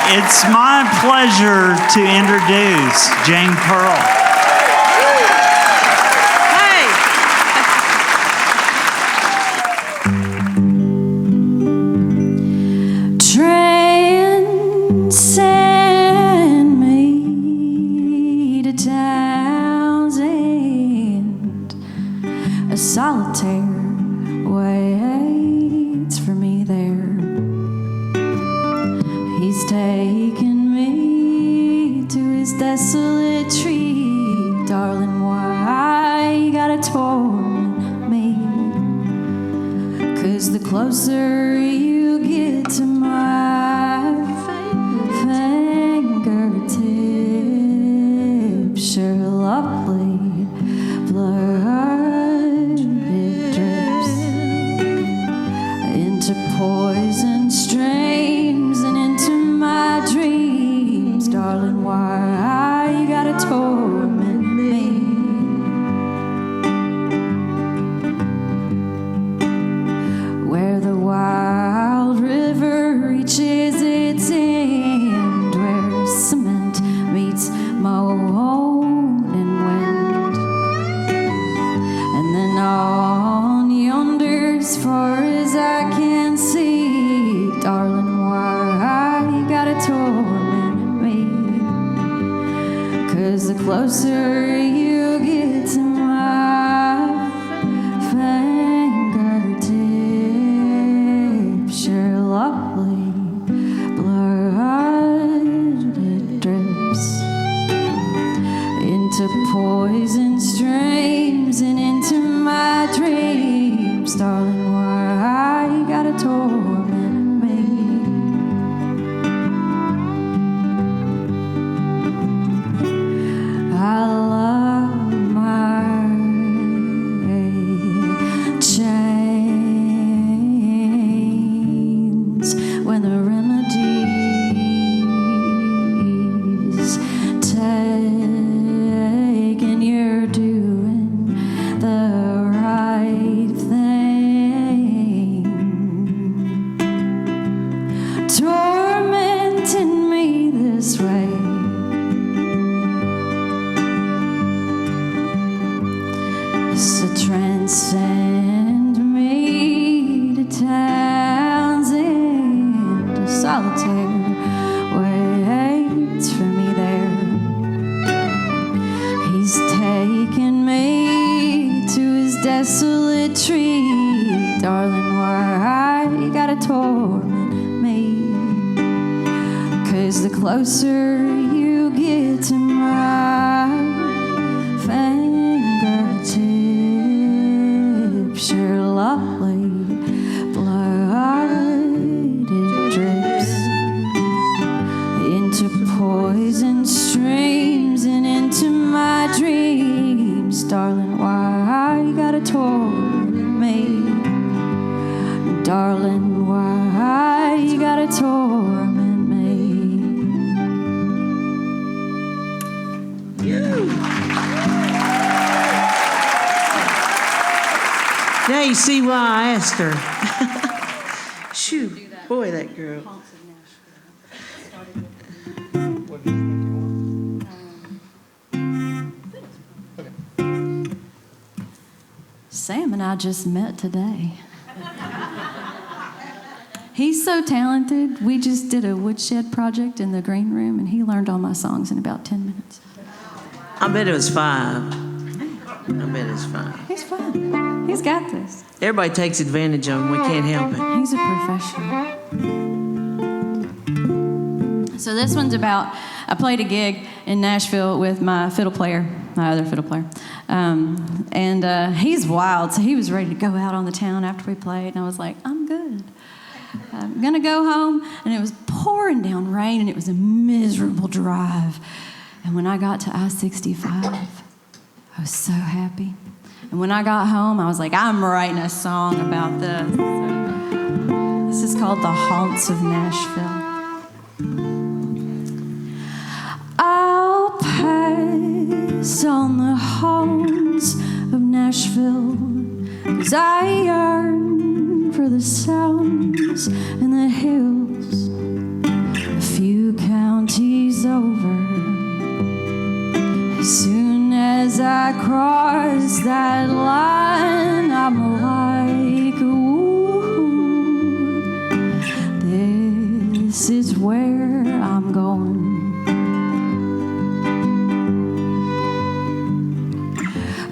It's my pleasure to introduce Jane Pearl. Hey! Transcend me to Townsend. A solitaire waits for me there. He's taken me to his desolate tree. Darling, why you gotta torment me? 'Cause the closer you get to my fingertips, your lovely blood, it drips into poison streams and into my dreams. Darling, why you gotta torment me? Where the wild river reaches its end, where cement meets moaning wind, and then on yonder, as far as I can see, darling, why you gotta torment me? 'Cause the closer you get to my fingertips, your lovely blood, it drips into poison streams and into my dreams. Darling, why you gotta torment me? I love my chains when the remedy's taken. You're doing the right thing, tormenting me this way. So transcend me to Townsend. A solitaire waits for me there. He's taken me to his desolate tree. Darling, why you gotta torment me? 'Cause the closer you get to my fingertips, your lovely blood, it drips into poison streams and into my dreams. Darling, why you gotta torment me? Darling, why you gotta torment me? Now you see why I asked her. Shoo, boy, that girl. Sam and I just met today. He's so talented. We just did a woodshed project in the green room, and he learned all my songs in about 10 minutes. I bet it was 5. I bet it's 5. He's fun. He's got this. Everybody takes advantage of him. We can't help it. He's a professional. So this one's about, I played a gig in Nashville with my fiddle player, my other fiddle player. And he's wild, so he was ready to go out on the town after we played. And I was like, I'm good. I'm going to go home. And it was pouring down rain, and it was a miserable drive. And when I got to I-65, I was so happy. And when I got home, I was like, I'm writing a song about this. This is called The Haunts of Nashville. I'll pass on the haunts of Nashville, 'cause I yearn for the sounds in the hills. A few cross that line, I'm like, ooh, this is where I'm going.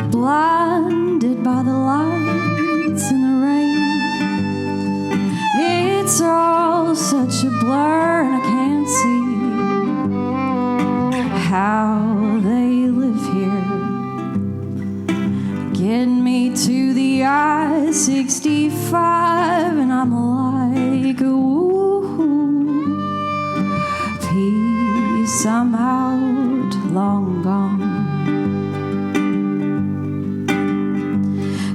Blinded by the lights and the rain, it's all such a blur and I can't see how they live here. Get me to the I-65 and I'm like, ooh, peace, I'm out, long gone.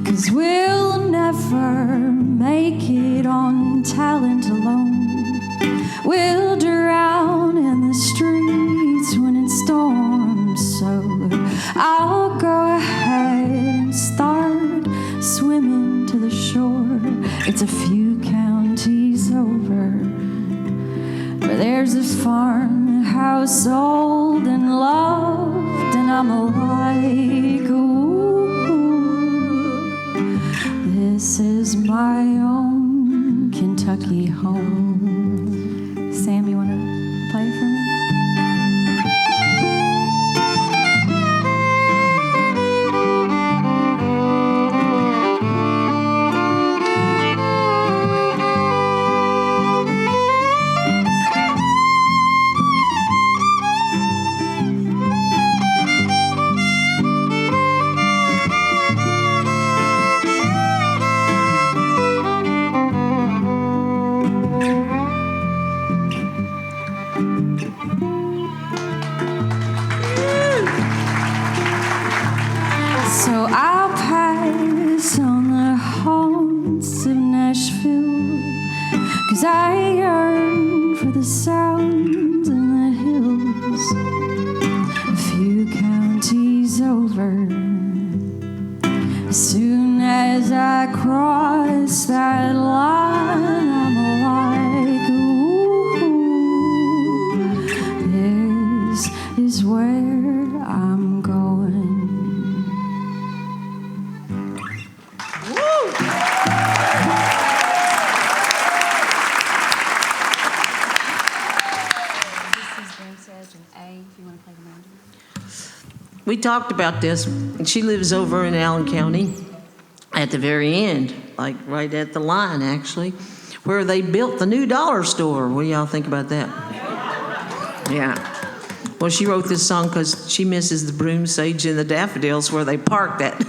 'Cause we'll never make it on talent alone. We'll drown in the streets when it storms, so I'll go ahead and start swimming to the shore. It's a few counties over, where there's a farmhouse old and loved, and I'm like, ooh, this is my own Kentucky home. Sam, you want to play for me? So I'll pass on the haunts of Nashville, 'cause I yearn for the sounds in the hills, a few counties over. As soon as I cross that line, I'm like, ooh, this is where I'm going. We talked about this. She lives over in Allen County at the very end, like right at the line, actually, where they built the new dollar store. What do y'all think about that? Yeah. Well, she wrote this song because she misses the broom sage and the daffodils where they parked that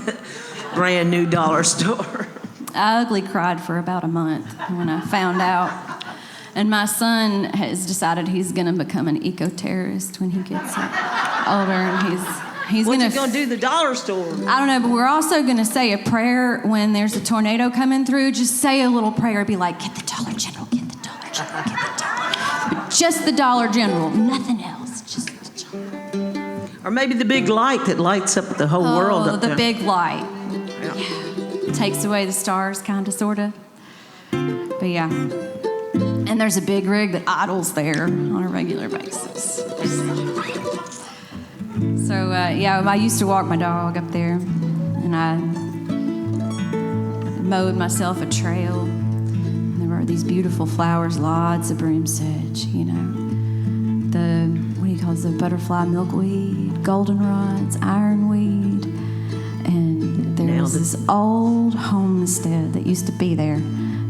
brand new dollar store. I ugly cried for about a month when I found out. And my son has decided he's going to become an eco-terrorist when he gets older, and he's What's going he gonna do? The dollar store? I don't know, but we're also going to say a prayer when there's a tornado coming through. Just say a little prayer. Be like, get the Dollar General, get the Dollar General, get the Dollar. Just the Dollar General, nothing else. Just the Dollar. Or maybe the big light that lights up the whole world up the there. big light. Yeah. Takes away the stars, kind of, sort of. But yeah. And there's a big rig that idles there on a regular basis. So, yeah, I used to walk my dog up there, and I mowed myself a trail. And there were these beautiful flowers, lots of broom sedge, you know. The, what do you call it, the butterfly milkweed, goldenrods, ironweed. And there was this old homestead that used to be there.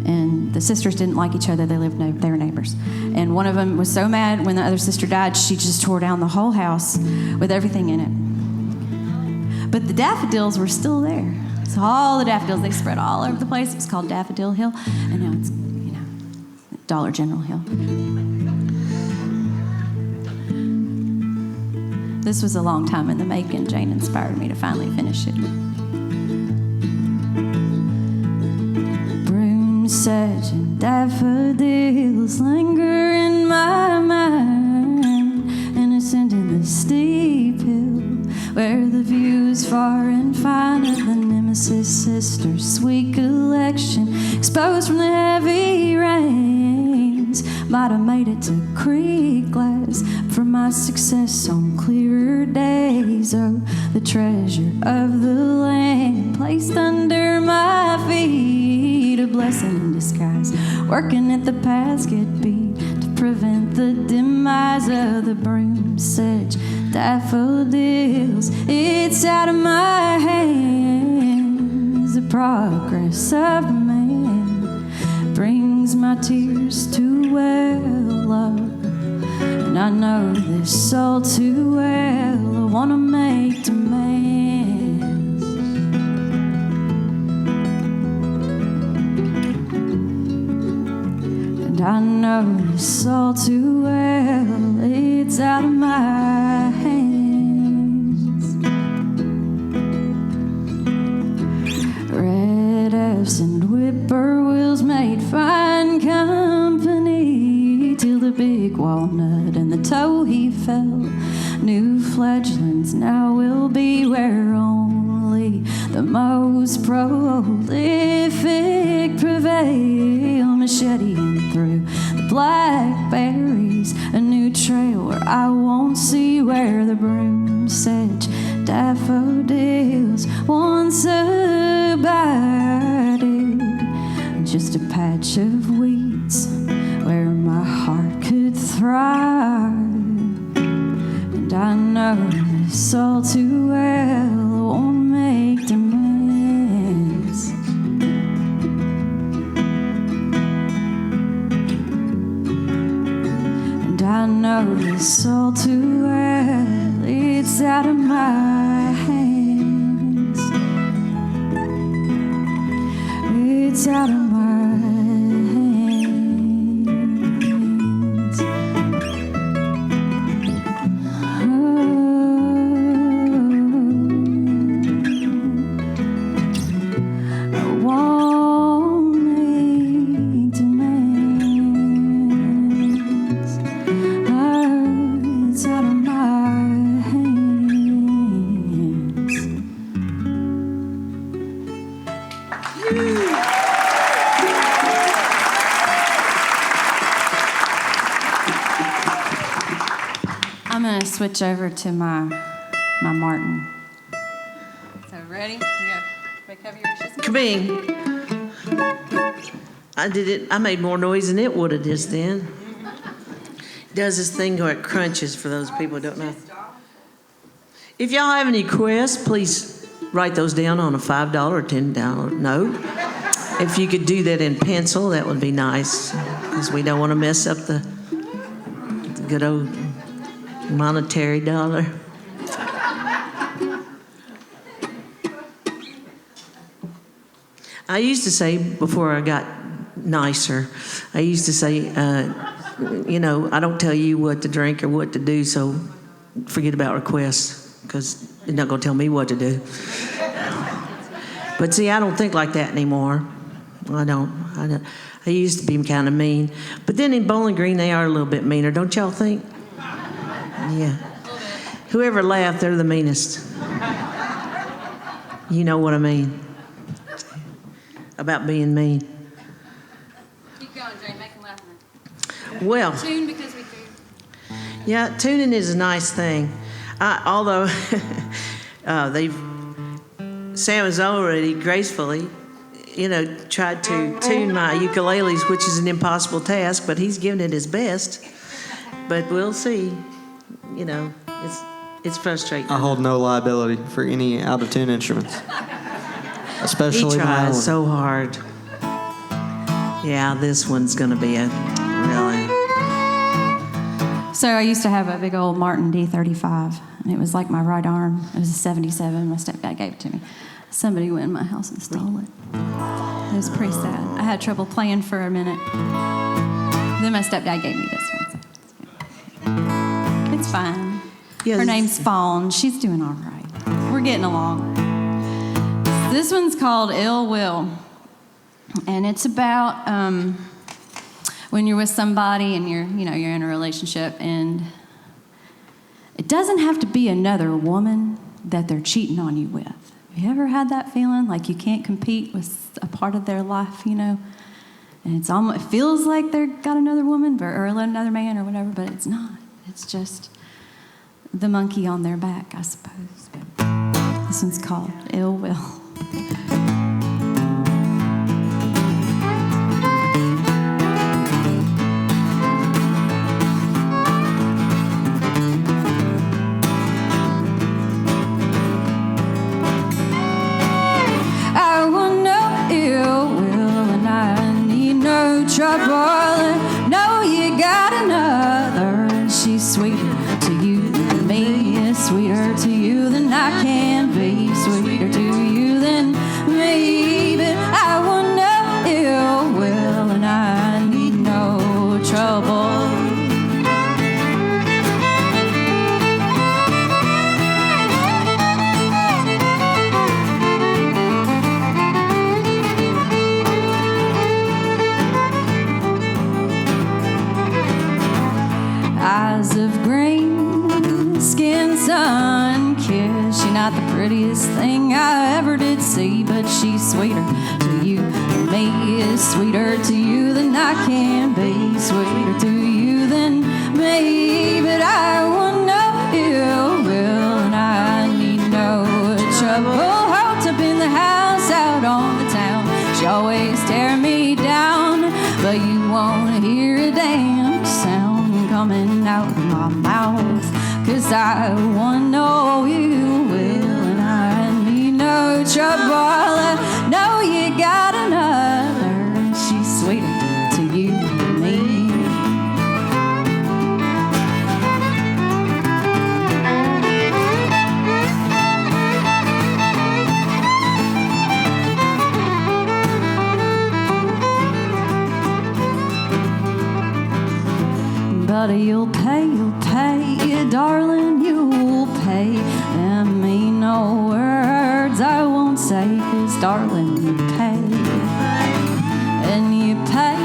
And the sisters didn't like each other. They were neighbors. And one of them was so mad when the other sister died, she just tore down the whole house with everything in it. But the daffodils were still there. So all the daffodils, they spread all over the place. It was called Daffodil Hill. And now it's, you know, Dollar General Hill. This was a long time in the making. Jane inspired me to finally finish it. Sedge and daffodils linger in my mind, innocent in the steep hill, where the view is far and fine of the Nemesis Sisters' sweet collection, exposed from the heavy rains. Might have made it to creek glass for my success on clearer days. Oh, the treasure of the land placed under my feet, a blessing in disguise, working at the basket beat to prevent the demise of the broom sedge daffodils. It's out of my hands. The progress of man brings my tears to well up, and I know this all too well. I wanna make demands, and I know this all too well. It's out of my hands. Red F's and whippoorwills made fine company till the big walnut and the towhee fell. New fledglings now will be where only the most prolific prevail. Macheteing through the blackberries, a new trail where I won't see where the broom sedge daffodils once abided. Just a patch of weeds where my heart could thrive, and I know this all too well. I won't make demands, and I know this all too well. It's out of my hands. It's out of my hands. I won't make demands. It's out of my hands. I'm going to switch over to my Martin. So ready? Here we go. Wake up your shoes. Kabing. I did it. I made more noise than it would have just then. It does this thing where it crunches, for those people who don't know. If y'all have any requests, please write those down on a $5 or $10 note. If you could do that in pencil, that would be nice, because we don't want to mess up the good old monetary dollar. I used to say, before I got nicer, I used to say, I don't tell you what to drink or what to do, so forget about requests, because you're not going to tell me what to do. But see, I don't think like that anymore. I don't. I used to be kind of mean. But then in Bowling Green, they are a little bit meaner, don't y'all think? Yeah. Whoever laughed, they're the meanest. You know what I mean about being mean. Keep going, Jay. Make them laugh. Well, Tune because we do. yeah, tuning is a nice thing. Although Sam has already gracefully, tried to tune my ukuleles, which is an impossible task, but he's given it his best. But we'll see. It's frustrating. I hold no liability for any out-of-tune instruments, especially He my own. tries so hard. Yeah, this one's going to be a really... So I used to have a big old Martin D35, and it was like my right arm. It was a 77. My stepdad gave it to me. Somebody went in my house and stole it. It was pretty sad. I had trouble playing for a minute. Then my stepdad gave me this one. So it's fine. Yeah, Her name's Fawn. She's doing all right. We're getting along. This one's called Ill Will, and it's about when you're with somebody and you're in a relationship, and it doesn't have to be another woman that they're cheating on you with. Have you ever had that feeling like you can't compete with a part of their life? And it feels like they've got another woman or another man or whatever, but it's not. It's just the monkey on their back, I suppose. But this one's called Ill Will. I want no ill will and I need no trouble. No, you got another and she's sweeter to you than me. Sweeter to you than I can be. Sweeter to you than me. But I want no ill will and I need no trouble. Eyes of green, skin sun-kissed. She's not the prettiest thing I ever did see, but she's sweeter to you than me. Is sweeter to you than I can be. Sweeter to you than me. But I want no ill will and I need no trouble. Holds up in the house out on the town. She always tear me down, but you won't hear a damn sound coming out of my mouth. 'Cause I want no ill will and I need no trouble. I know you got another and she's sweeter to you than me. But you'll pay, darling, you'll pay. Them ain't no words I won't say, 'cause darling, you pay. And you pay,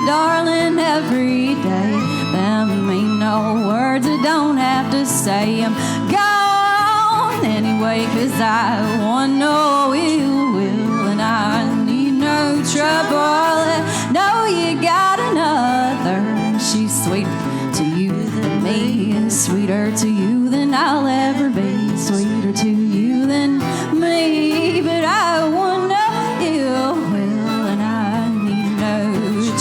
darling, every day. Them ain't no words I don't have to say. I'm gone anyway, 'cause I want no ill will and I need no trouble. No, you got another. She's sweeter to you than me, and sweeter to you than I'll ever be. Sweeter to you than me. But I want no ill will and I need no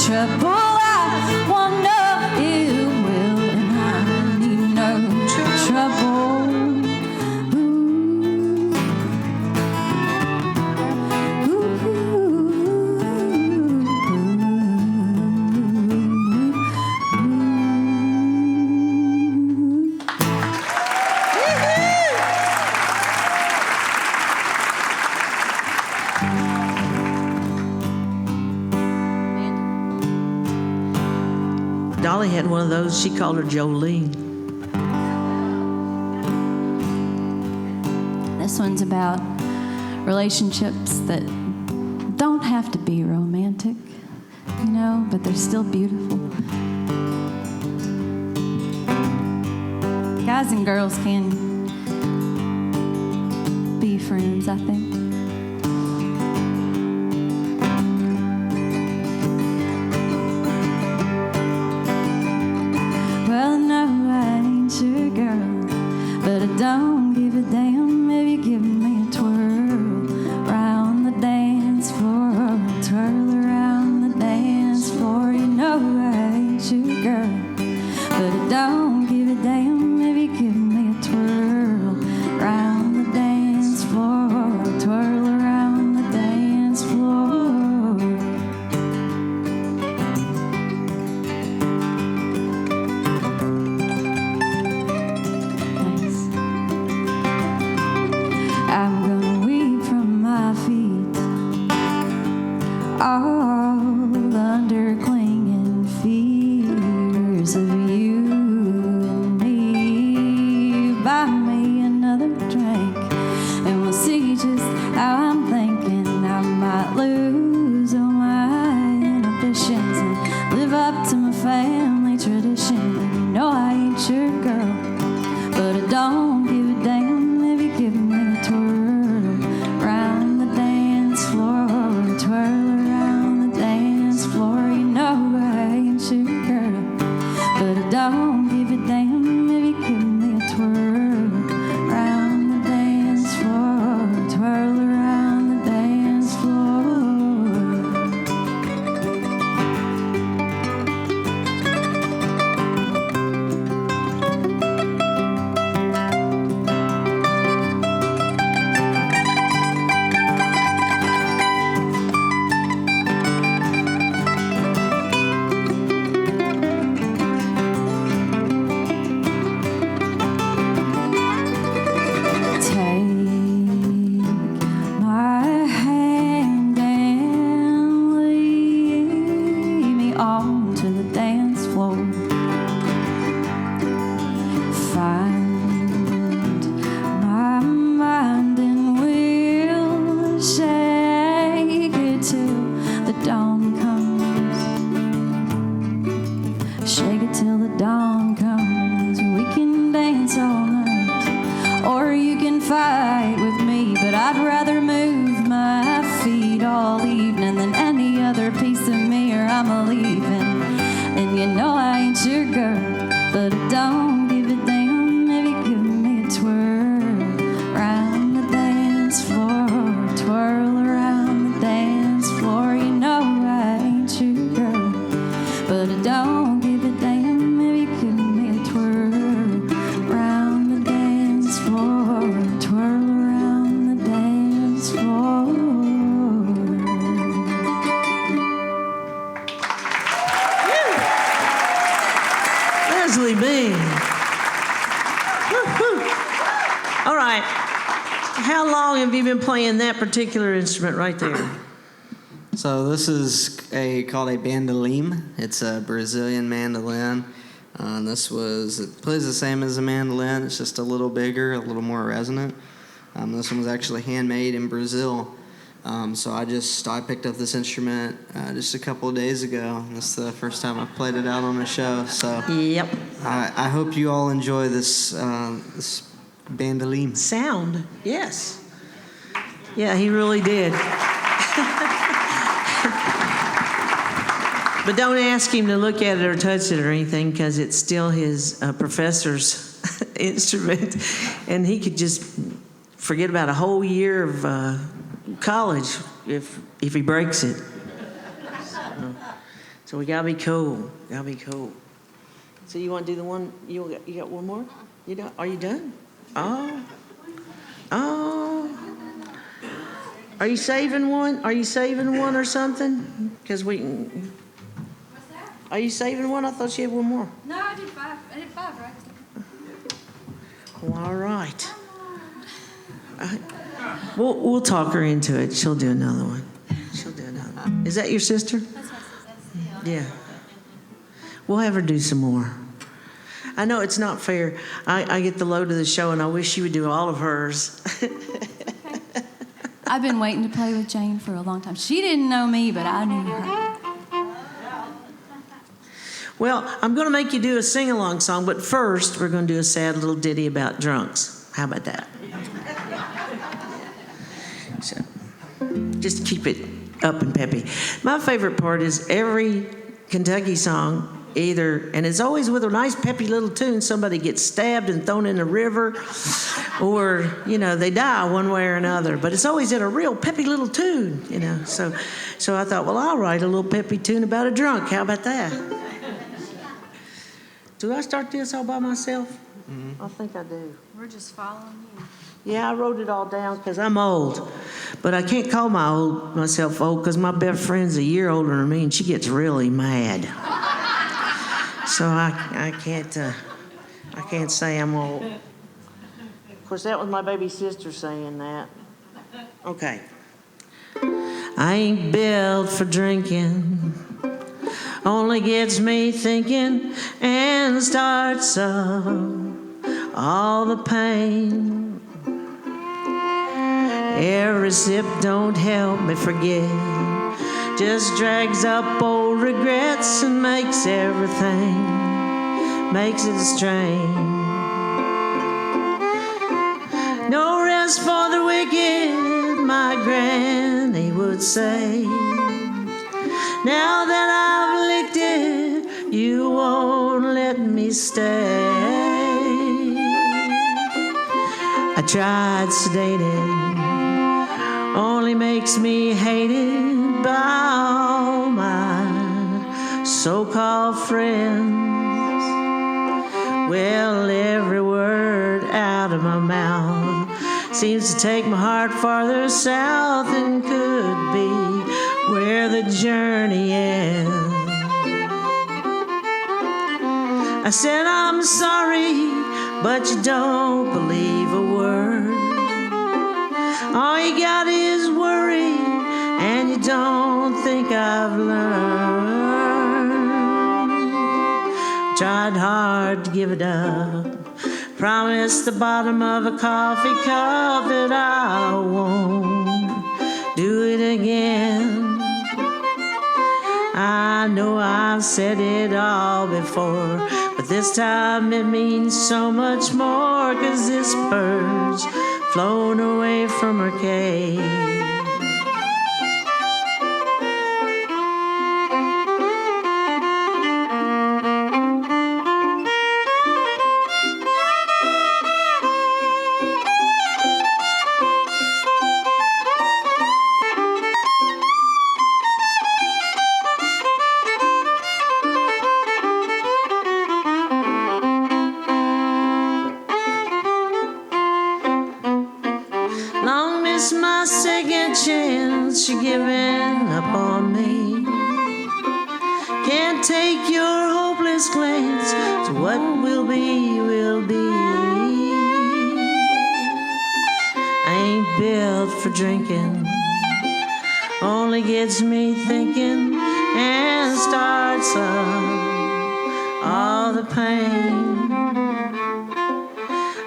trouble. I want no ill will and I need no trouble. Dolly had one of those. She called her Jolene. This one's about relationships that don't have to be romantic, you know, but they're still beautiful. Guys and girls can be friends, I think. Well, no, I ain't your girl, but I don't give a damn if you give me a twirl around the dance floor, twirl around the dance floor. You know I ain't your girl, but I don't give a damn if you give me a twirl around the dance floor, twirl around the dance floor. I'm gonna weep from my feet, all under clinging fears of you and me. Buy me another drink, and we'll see just how I'm thinking. I might lose all my inhibitions and live up to my family tradition. And you know I ain't your girl, but I don't give a damn if you give me a twirl around the dance floor, twirl around the dance but I don't give a damn if you give me a twirl around the dance floor, twirl around the dance floor. Shake it till the dawn comes. We can dance all night, or you can fight with me. But I'd rather move my feet all evening than any other piece of me, or I'm a leaving. And you know I ain't your girl, but I don't give a damn if you give me a twirl around the dance floor, twirl around the dance floor. You know I ain't your girl, but I don't. Weiler Meng. All right. How long have you been playing that particular instrument right there? So this is called a bandolim. It's a Brazilian mandolin. It plays the same as a mandolin. It's just a little bigger, a little more resonant. This one was actually handmade in Brazil. So I picked up this instrument just a couple of days ago. This is the first time I've played it out on a show. So yep. I hope you all enjoy this bandolim. Sound, yes. Yeah, he really did. But don't ask him to look at it or touch it or anything, because it's still his professor's instrument, and he could just forget about a whole year of college if he breaks it. So we gotta be cool. Gotta be cool. So you want to do the one? You got one more? Are you done? Oh. Are you saving one? Are you saving one or something? Because we can. What's that? Are you saving one? I thought you had one more. No, I did five. Right? Well, all right. We'll talk her into it. She'll do another one. Is that your sister? That's my sister. Yeah. We'll have her do some more. I know it's not fair. I get the load of the show, and I wish she would do all of hers. I've been waiting to play with Jane for a long time. She didn't know me, but I knew her. Well, I'm going to make you do a sing-along song, but first we're going to do a sad little ditty about drunks. How about that? So, just keep it up and peppy. My favorite part is every Kentucky song, and it's always with a nice peppy little tune. Somebody gets stabbed and thrown in the river, or they die one way or another. But it's always in a real peppy little tune, So I thought, well, I'll write a little peppy tune about a drunk. How about that? Do I start this all by myself? Mm-hmm. I think I do. We're just following you. Yeah, I wrote it all down because I'm old. But I can't call myself old because my best friend's a year older than me, and she gets really mad. So I can't say I'm old. Of course, that was my baby sister saying that. Okay. I ain't built for drinking. Only gets me thinking and starts up all the pain. Every sip don't help me forget, just drags up old regrets and makes it a strain. No rest for the wicked, my granny would say. Now that I've licked it, you won't let please stay. I tried sedating, only makes me hated by all my so-called friends. Well, every word out of my mouth seems to take my heart farther south than could be where the journey ends. I said, I'm sorry, but you don't believe a word. All you got is worry, and you don't think I've learned. Tried hard to give it up, promised the bottom of a coffee cup that I won't do it again. I know I've said it all before, but this time it means so much more, 'cause this bird's flown away from her cage. Long missed my second chance, you're giving up on me. Can't take your hopeless glance, so what will be, will be. I ain't built for drinking, only gets me thinking and starts up all the pain.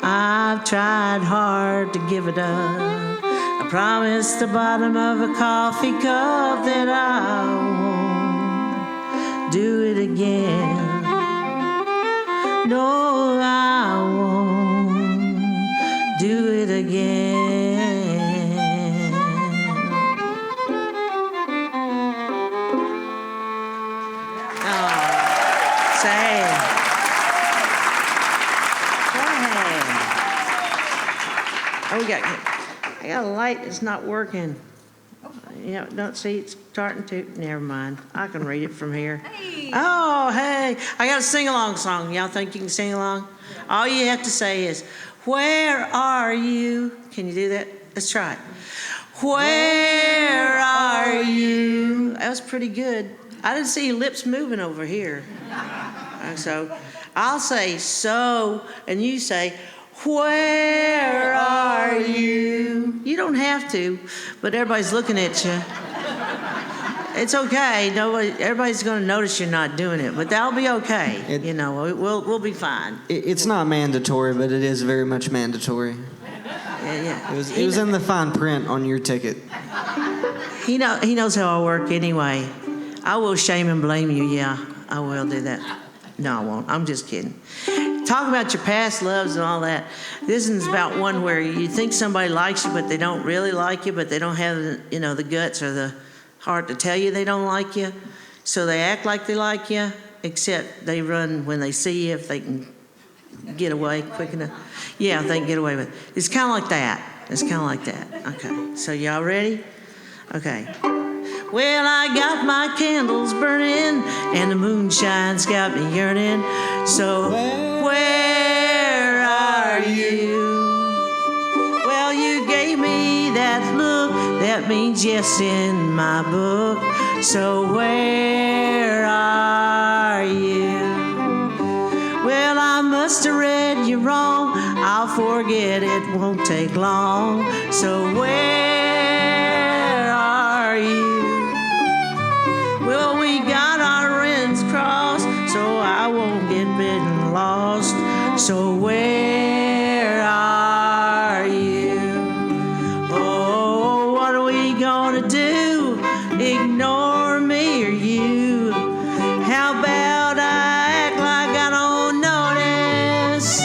I've tried hard to give it up. I promised the bottom of a coffee cup that I won't do it again. No, I won't do it again. Oh, sad. Oh, I got a light that's not working. You know, don't see it's starting to. Never mind. I can read it from here. Hey. Oh, hey. I got a sing-along song. Y'all think you can sing along? All you have to say is, where are you? Can you do that? Let's try it. Where are you? That was pretty good. I didn't see your lips moving over here. So I'll say so, and you say, where are you? You don't have to, but everybody's looking at you. It's okay. Everybody's going to notice you're not doing it, but that'll be okay. We'll be fine. It's not mandatory, but it is very much mandatory. Yeah. It was in the fine print on your ticket. He knows how I work anyway. I will shame and blame you. Yeah, I will do that. No, I won't. I'm just kidding. Talk about your past loves and all that. This is about one where you think somebody likes you, but they don't really like you, but they don't have the guts or the heart to tell you they don't like you. So they act like they like you, except they run when they see you if they can get away quick enough. Yeah, if they can get away with it. It's kind of like that. Okay, so y'all ready? Okay. Well, I got my candles burning and the moonshine's got me yearning. So where are you? Well, you gave me that look that means yes in my book. So where are you? Well, I must have read you wrong. I'll forget, it won't take long. So where are you? Well, we got our ends crossed, so I won't get bitten lost. So where are you? Oh, what are we gonna do? Ignore me or you? How about I act like I don't notice?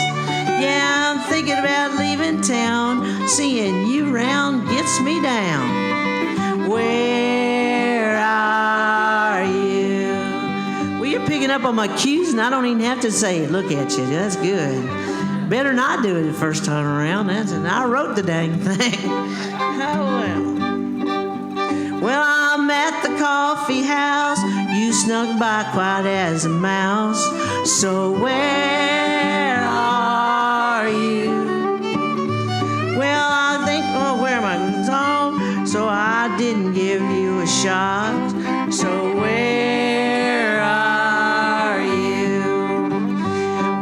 Yeah, I'm thinking about leaving town. Seeing you round gets me up on my cues, and I don't even have to say it. Look at you. That's good. Better not do it the first time around. And I wrote the dang thing. Oh, well. Well, I'm at the coffee house. You snuck by quiet as a mouse. So where are you? Well, I think, oh, where am I? So I didn't give you a shot. So where are you?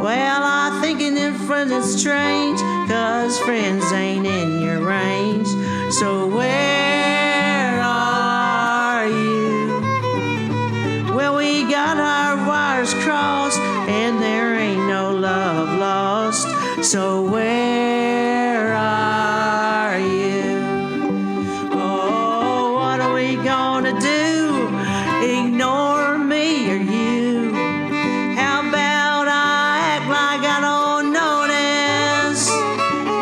Well, I think in front it's strange, 'cause friends ain't in your range. So where are you? Well, we got our wires crossed, and there ain't no love lost. So where are you? Oh, what are we gonna do? Ignore me or you? How about I act like I don't notice?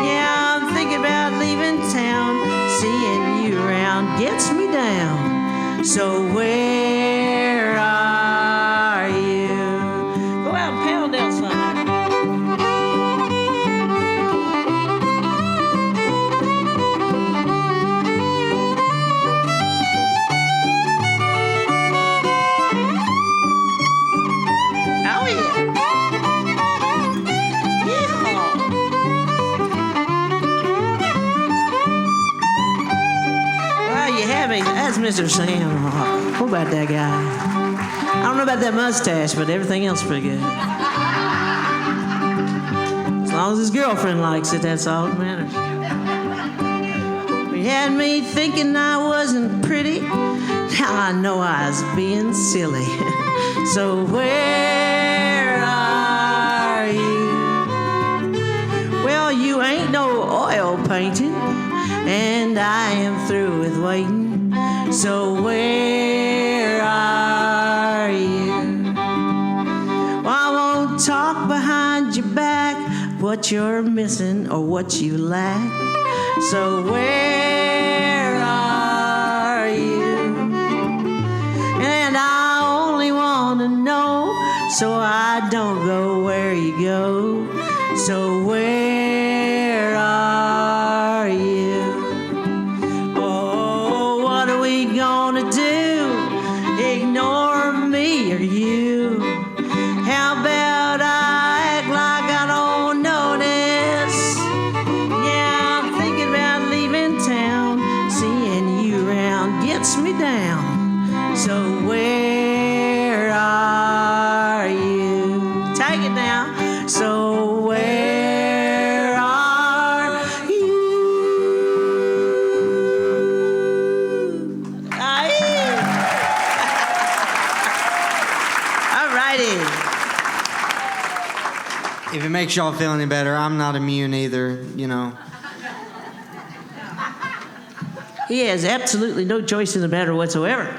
Yeah, I'm thinking about leaving town. Seeing you around gets me down. So where are you? Go out and pound out something. Oh, yeah. Yeehaw. Well, you have me. That's Mr. Sam. What about that guy? I don't know about that mustache, but everything else is pretty good. As long as his girlfriend likes it, that's all that matters. You had me thinking I wasn't pretty. Now I know I was being silly. So where are you? Well, you ain't no oil painting, and I am through with waiting. So where are you? Well, I won't talk behind your back what you're missing or what you lack. So where are you? And I only want to know, so I don't go where you go. So where are you? Oh, what are we gonna do? Ignore me or you? How about I act like I don't notice? Yeah, I'm thinking about leaving town. Seeing you around gets me down. So where are you? Take it now. So where are you? All righty. If it makes y'all feel any better, I'm not immune either, you know. He has absolutely no choice in the matter whatsoever.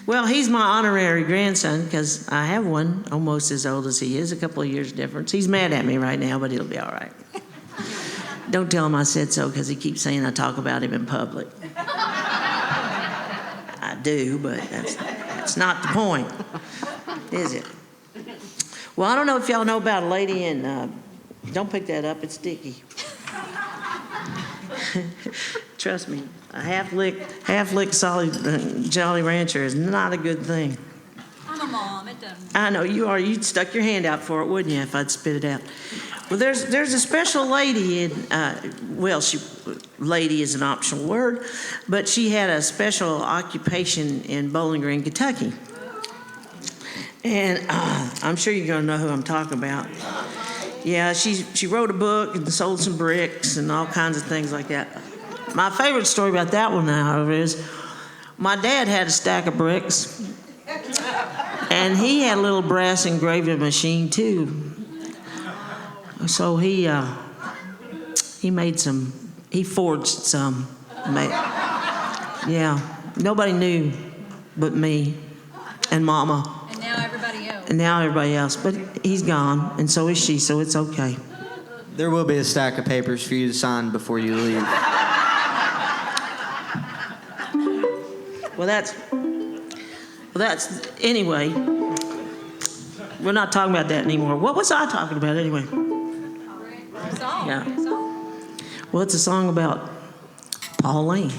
Well, he's my honorary grandson because I have one almost as old as he is, a couple of years difference. He's mad at me right now, but he'll be all right. Don't tell him I said so because he keeps saying I talk about him in public. I do, but that's not the point, is it? Well, I don't know if y'all know about a lady in, don't pick that up, it's sticky. Trust me, a half-licked solid Jolly Rancher is not a good thing. I'm a mom. It doesn't. I know you are. You'd stuck your hand out for it, wouldn't you, if I'd spit it out? Well, there's a special lady in, lady is an optional word, but she had a special occupation in Bowling Green, Kentucky. And I'm sure you're going to know who I'm talking about. Yeah, she wrote a book and sold some bricks and all kinds of things like that. My favorite story about that one, however, is my dad had a stack of bricks, and he had a little brass engraving machine too. So he forged some. Yeah, nobody knew but me and Mama. And now everybody else. And now everybody else, but he's gone, and so is she, so it's okay. There will be a stack of papers for you to sign before you leave. Well, Anyway, we're not talking about that anymore. What was I talking about anyway? Yeah. Well, it's a song about Pauline.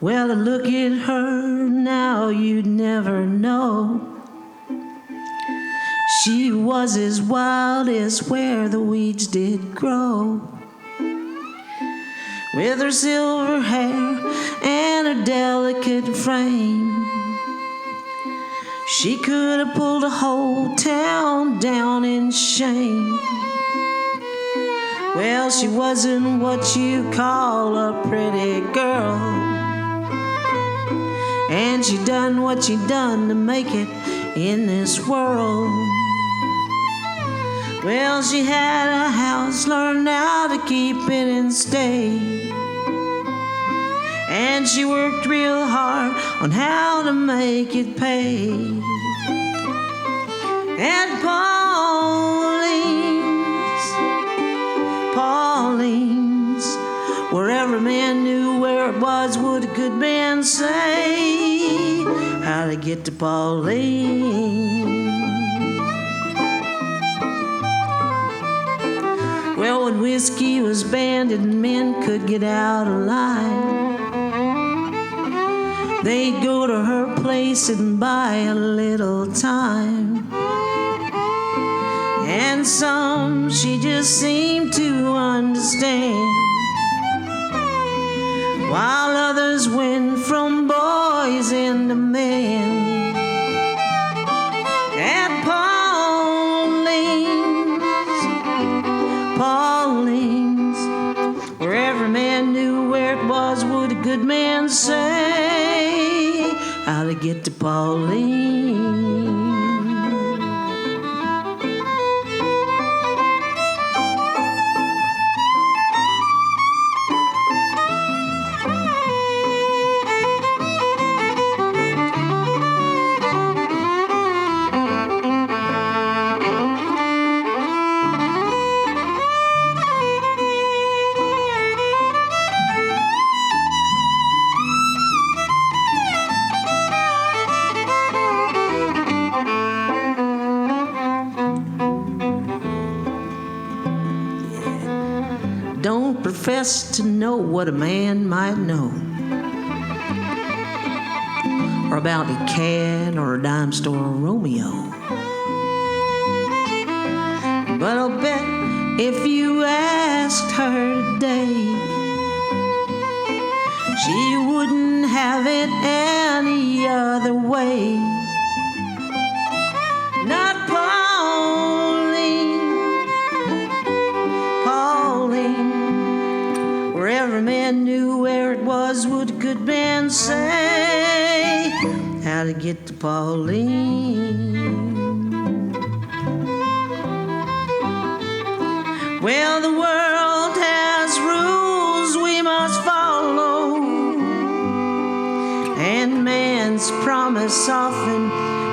Well, to look at her now, you'd never know. She was as wild as where the weeds did grow. With her silver hair and her delicate frame, she could have pulled a whole town down in shame. Well, she wasn't what you call a pretty girl, and she done what she done to make it in this world. Well, she had a house, learned how to keep it and stay, and she worked real hard on how to make it pay. And Pauline's, where every man knew where it was, would a good man say, how to get to Pauline. Well, when whiskey was banned and men could get out of line, they'd go to her place and buy a little time. And some she just seemed to understand, while others went from boys into men. And Pauline's, where every man knew where it was, would a good man say, how to get to Pauline. Don't profess to know what a man might know, or about a cat or a dime store Romeo. But I'll bet if you asked her today, she wouldn't have it any other way. Not Pauline, where every man knew where it was, would a good man say, how to get to Pauline. Well, the world has rules we must follow, and man's promise often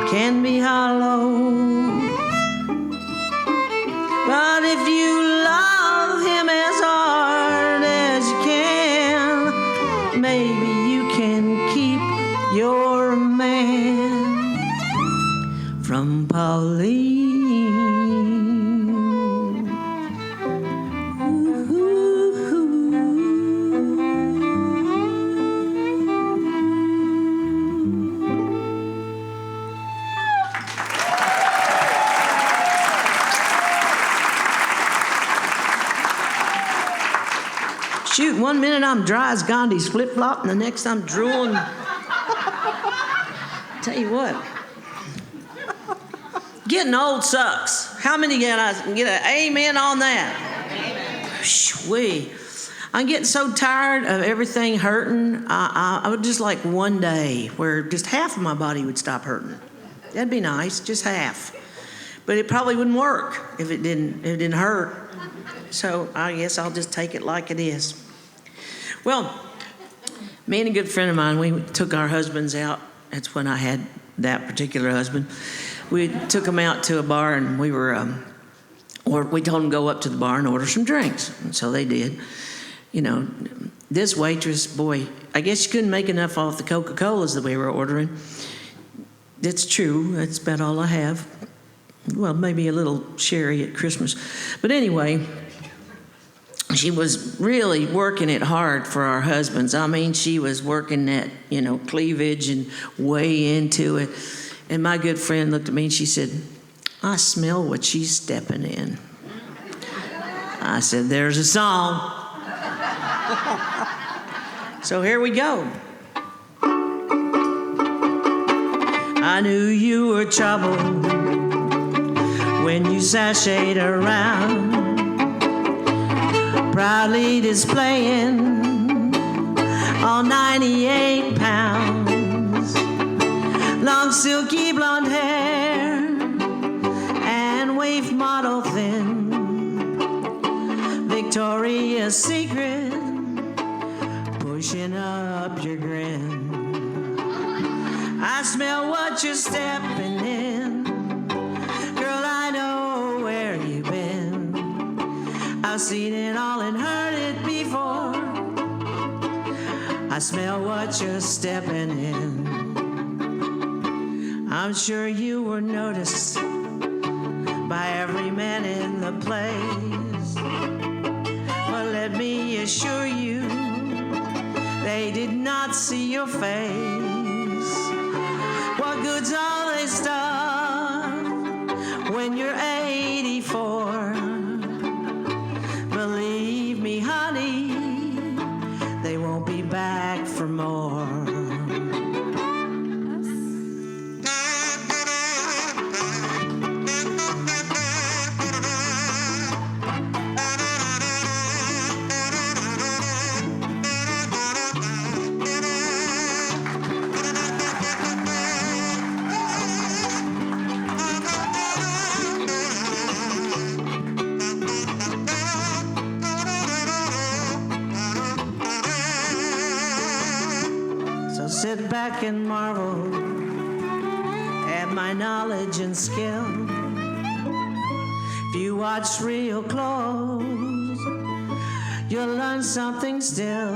can be hollow. But if you love him as hard as you can, maybe you can keep your man from Pauline. Shoot, 1 minute I'm dry as Gandhi's flip-flop, and the next I'm drooling. Tell you what, getting old sucks. How many get an amen on that? Amen. I'm getting so tired of everything hurting. I would just like one day where just half of my body would stop hurting. That'd be nice, just half. But it probably wouldn't work if it didn't hurt. So I guess I'll just take it like it is. Well, me and a good friend of mine, we took our husbands out. That's when I had that particular husband. We took them out to a bar, and we told them to go up to the bar and order some drinks. And so they did. You know, this waitress, boy, I guess she couldn't make enough off the Coca-Colas that we were ordering. That's true. That's about all I have. Well, maybe a little sherry at Christmas. But anyway, she was really working it hard for our husbands. I mean, she was working that, cleavage and way into it. And my good friend looked at me and she said, I smell what she's stepping in. I said, there's a song. So here we go. I knew you were trouble when you sashayed around, proudly displaying all 98 pounds, long silky blonde hair and waif model thin, Victoria's Secret pushing up your grin. I smell what you're stepping in. Girl, I know where you've been. I've seen it all and heard it before. I smell what you're stepping in. I'm sure you were noticed by every man in the place. But let me assure you, they did not see your face. What good's all this stuff when you're 84? Believe me, honey, they won't be back for more. Sit back and marvel at my knowledge and skill. If you watch real close, you'll learn something still.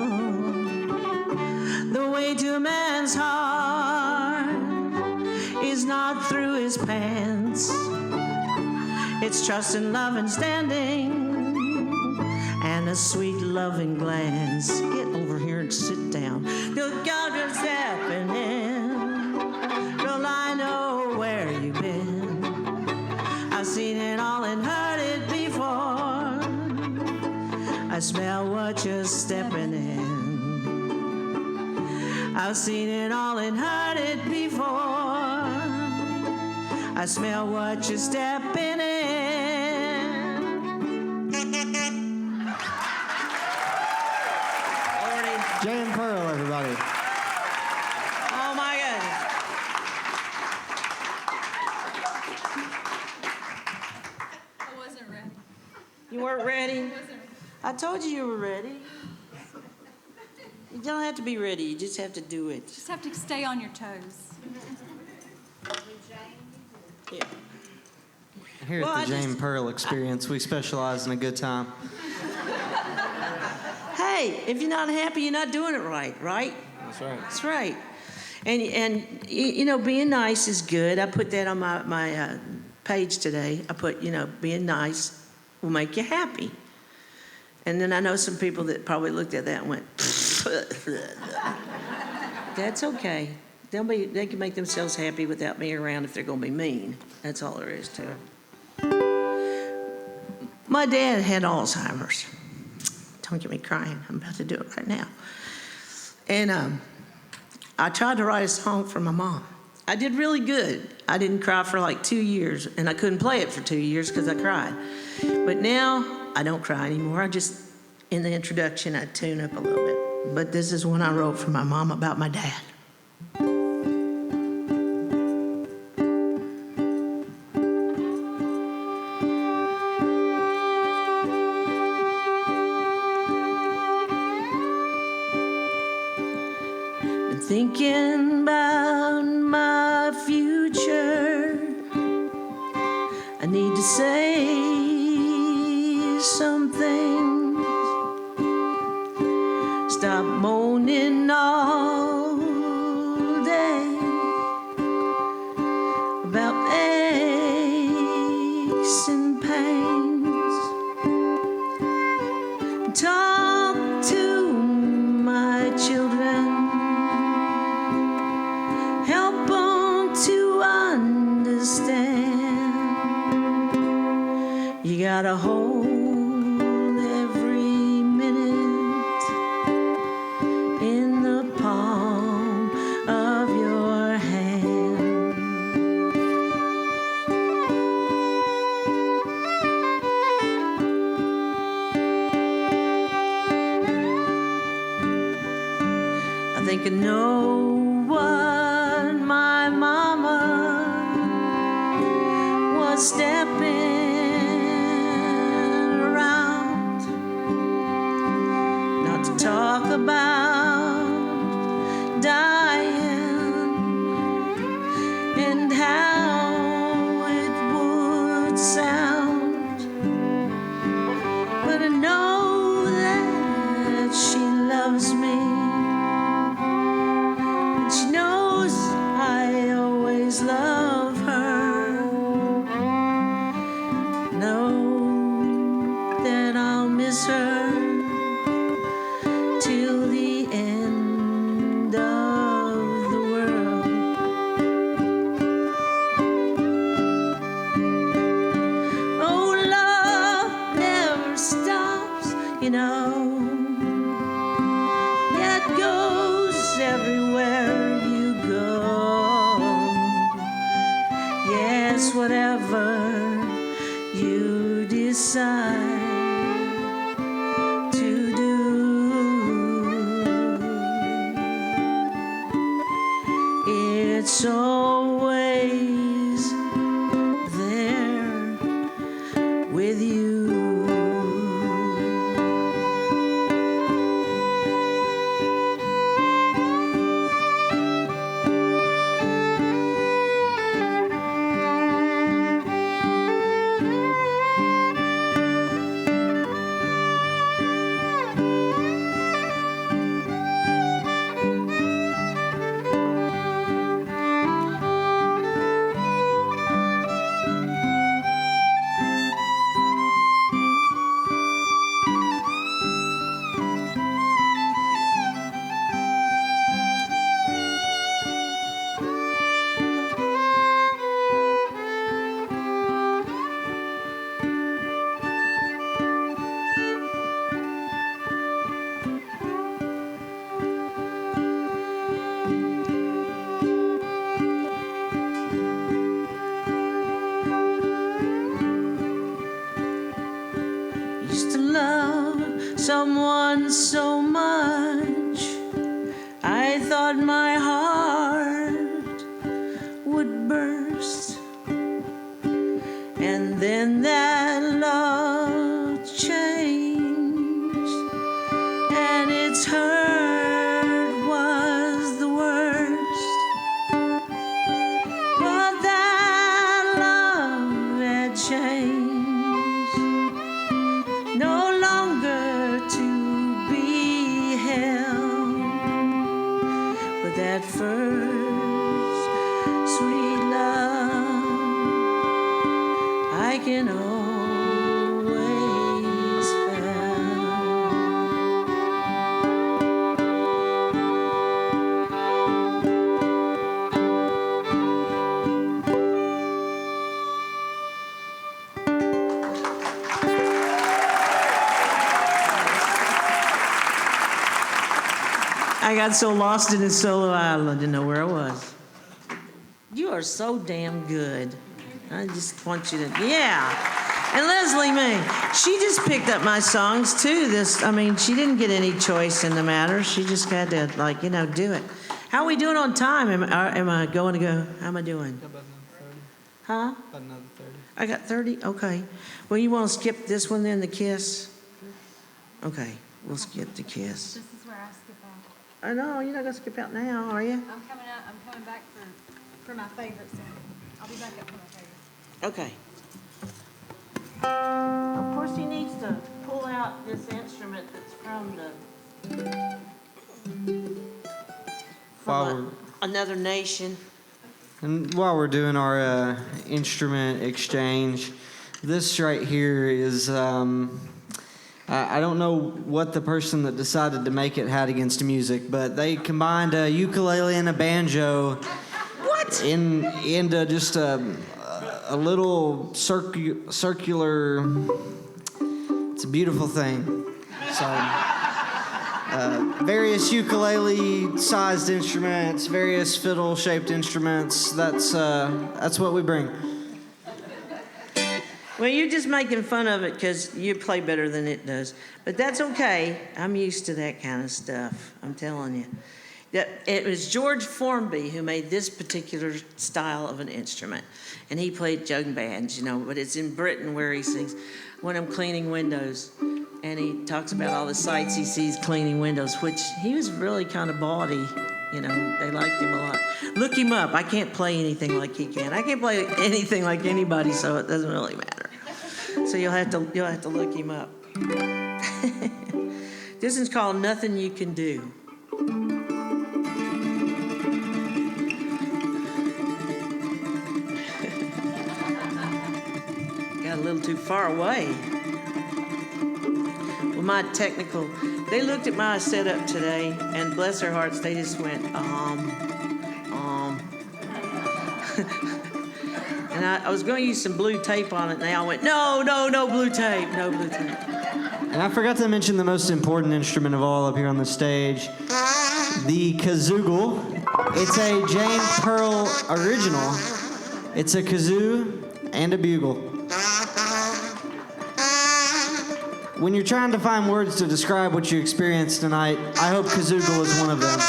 The way to a man's heart is not through his pants. It's trust and love and standing and a sweet loving glance. Get over here and sit down. Look out, you're stepping in. Girl, I know where you've been. I've seen it all and heard it before. I smell what you're stepping in. I've seen it all and heard it before. I smell what you're stepping in. Jane Pearl, everybody. Oh my goodness. I wasn't ready. You weren't ready? I told you were ready. You don't have to be ready, you just have to do it. Just have to stay on your toes. Yeah. Here Well, at the I Jane just- Pearl Experience, we specialize in a good time. Hey, if you're not happy, you're not doing it right, right? That's right. That's right. And being nice is good. I put that on my page today. I put, being nice will make you happy. And then I know some people that probably looked at that and went, that's okay. They can make themselves happy without me around if they're going to be mean. That's all there is to it. My dad had Alzheimer's. Don't get me crying. I'm about to do it right now. And I tried to write a song for my mom. I did really good. I didn't cry for like 2 years, and I couldn't play it for 2 years because I cried. But now I don't cry anymore. I just, in the introduction, I tune up a little bit. But this is one I wrote for my mom about my dad. Thinking about my future, I need to say some things. try to hold every minute in the palm of your hand. I think I know what my mama was stepping around, not to talk about dying and how it would sound, but I know that she loves me. She knows I always love her. Know that I'll miss her till the end of the world. Oh, love never stops, you know. It goes everywhere you go. Yes, whatever you decide to do, it's always there with you. Used to love someone so much, I thought my heart would burst. And then that love changed, and its hurt was the worst. But that love had changed, no longer to be held with that first sweet love I can always find. I got so lost in this solo island, I didn't know where I was. You are so damn good. I just want you to, yeah. And Leslie Meng, she just picked up my songs too. She didn't get any choice in the matter. She just had to, do it. How are we doing on time? Am I going to go? How am I doing? About another 30. Huh? About another 30. I got 30? Okay. Well, you want to skip this one then, the kiss? Okay, we'll skip the kiss. This is where I skip out. I know, you're not going to skip out now, are you? I'm coming back for my favorite song. I'll be back up for my favorite. Okay. Of course, he needs to pull out this instrument that's from another nation. And while we're doing our instrument exchange, this right here is, I don't know what the person that decided to make it had against music, but they combined a ukulele and a banjo into just a a little circular. It's a beautiful thing. So, various ukulele-sized instruments, various fiddle-shaped instruments. That's what we bring. Well, you're just making fun of it because you play better than it does. But that's okay. I'm used to that kind of stuff. I'm telling you. It was George Formby who made this particular style of an instrument. And he played young bands, but it's in Britain where he sings, "When I'm cleaning windows." And he talks about all the sights he sees cleaning windows, which he was really kind of bawdy. They liked him a lot. Look him up. I can't play anything like he can. I can't play anything like anybody, so it doesn't really matter. So you'll have to look him up. This is called "Nothing You Can Do." Got a little too far away. Well, they looked at my setup today, and bless their hearts, they just went, And I was going to use some blue tape on it, and they all went, no blue tape, no blue tape. And I forgot to mention the most important instrument of all up here on the stage, the kazoogle. It's a Jane Pearl original. It's a kazoo and a bugle. When you're trying to find words to describe what you experienced tonight, I hope kazoogle is one of them.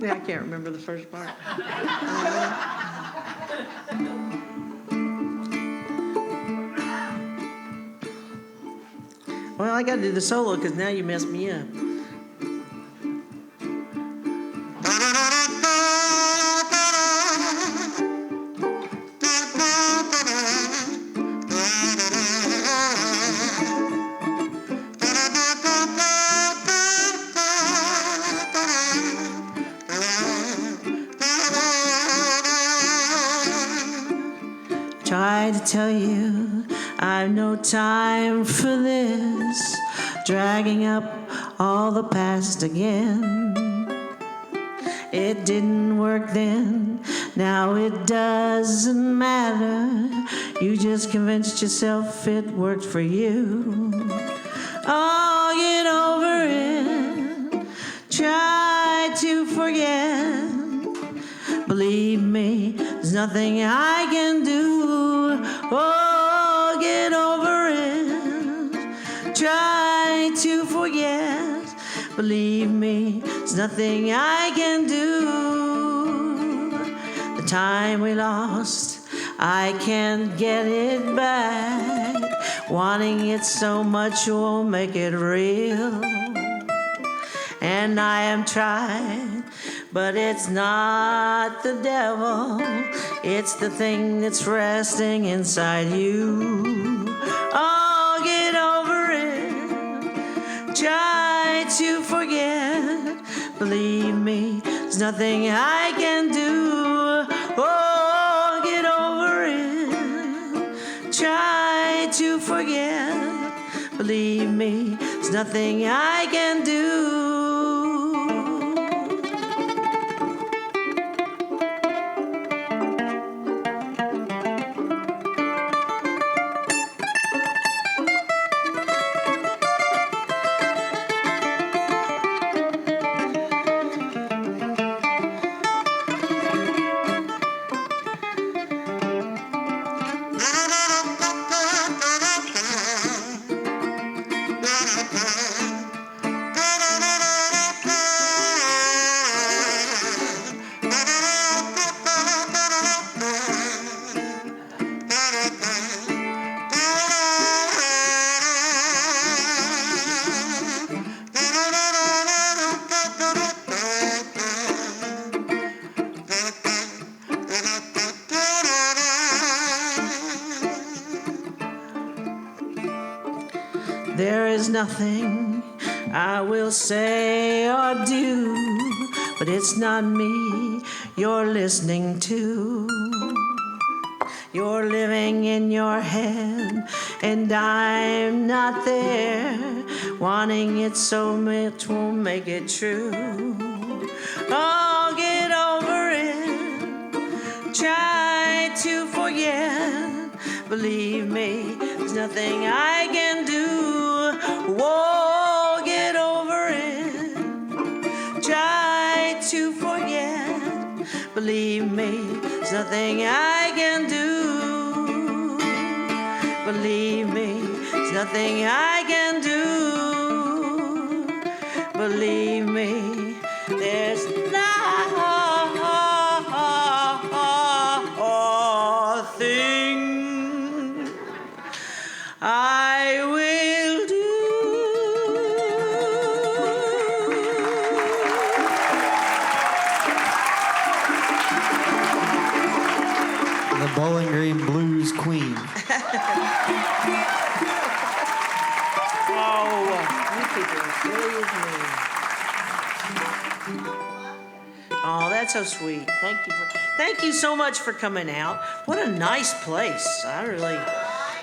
I can't remember the first part. Well, I got to do the solo because now you messed me up. Try to tell you I've no time for this, dragging up all the past again. It didn't work then, now it doesn't matter. You just convinced yourself it worked for you. Oh, get over it, try to forget. Believe me, there's nothing I can do. Oh, get over it. Try to forget. Believe me, there's nothing I can do. The time we lost, I can't get it back. Wanting it so much won't make it real. And I am trying, but it's not the devil, it's the thing that's resting inside you. Oh, get over it, try to forget. Believe me, there's nothing I can do. Oh, get over it, try to forget. Believe me, there's nothing I can do. There is nothing I will say or do, but it's not me you're listening to. You're living in your head, and I'm not there. Wanting it so much won't make it true. Oh, get over it. Try to forget. Believe me, there's nothing I can do. Whoa, get over it. Try to forget. Believe me, there's nothing I can do. Believe me, there's nothing I can do. Believe me, there's nothing I will do. The Bowling Green Blues Queen. Oh, you people are silly as me. Oh, that's so sweet. Thank you so much for coming out. What a nice place.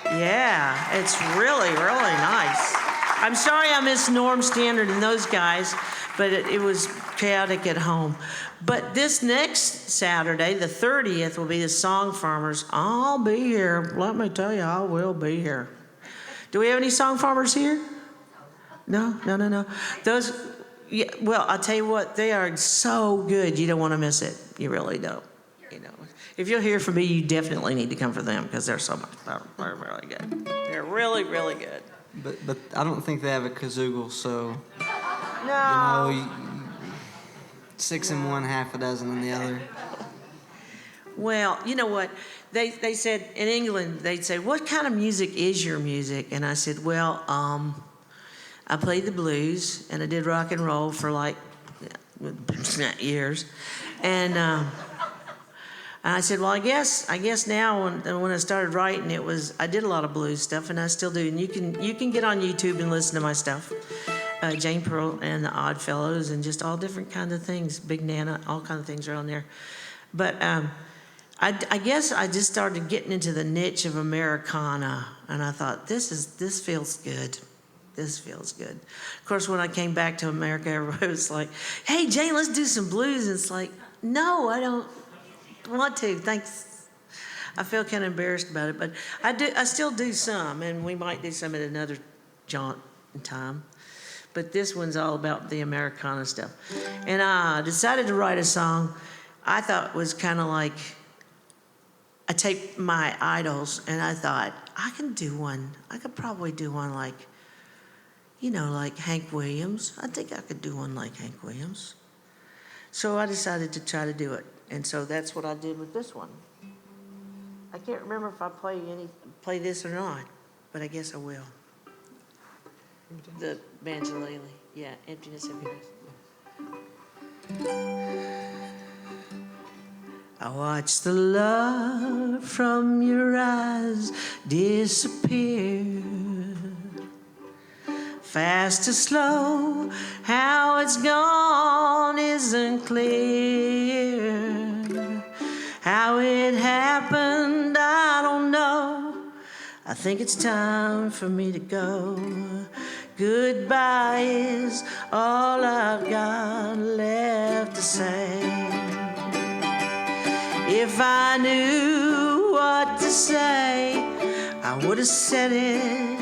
Yeah, it's really, really nice. I'm sorry I missed Norm Standard and those guys, but it was chaotic at home. But this next Saturday, the 30th, will be the Song Farmers. I'll be here. Let me tell you, I will be here. Do we have any Song Farmers here? No. Those, yeah, well, I'll tell you what, they are so good. You don't want to miss it. You really don't. You know, if you'll hear from me, you definitely need to come for them because they're so much better. They're really good. They're really, really good. But I don't think they have a kazoogle, so No. you know, 6 in one, half a dozen in the other. Well, you know what? They said in England, they'd say, what kind of music is your music? And I said, well, I played the blues and I did rock and roll for like years. And I said, well, I guess now when I started writing, I did a lot of blues stuff, and I still do. And you can get on YouTube and listen to my stuff, Jane Pearl and the Odd Fellows, and just all different kinds of things. Big Nana, all kinds of things are on there. But I guess I just started getting into the niche of Americana, and I thought this feels good. This feels good. Of course, when I came back to America, everybody was like, "Hey, Jane, let's do some blues." And it's like, no, I don't want to. Thanks. I feel kind of embarrassed about it, but I still do some, and we might do some at another jaunt in time. But this one's all about the Americana stuff. And I decided to write a song I thought was kind of like, I take my idols, and I thought, I can do one. I could probably do one like, like Hank Williams. I think I could do one like Hank Williams. So I decided to try to do it. And so that's what I did with this one. I can't remember if I play this or not, but I guess I will. The Banjalele. Yeah, Emptiness of Yours. I watch the love from your eyes disappear. Fast or slow, how it's gone isn't clear. How it happened, I don't know. I think it's time for me to go. Goodbye is all I've got left to say. If I knew what to say, I would have said it.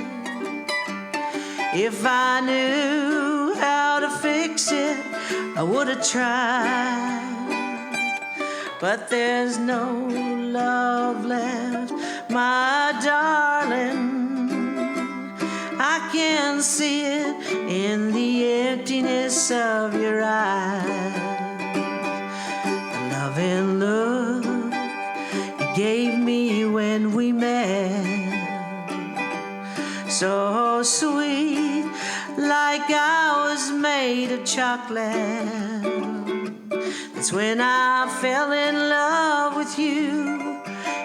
If I knew how to fix it, I would have tried. But there's no love left, my darling. I can see it in the emptiness of your eyes. The loving look you gave me when we met, so sweet, like I was made of chocolate. That's when I fell in love with you,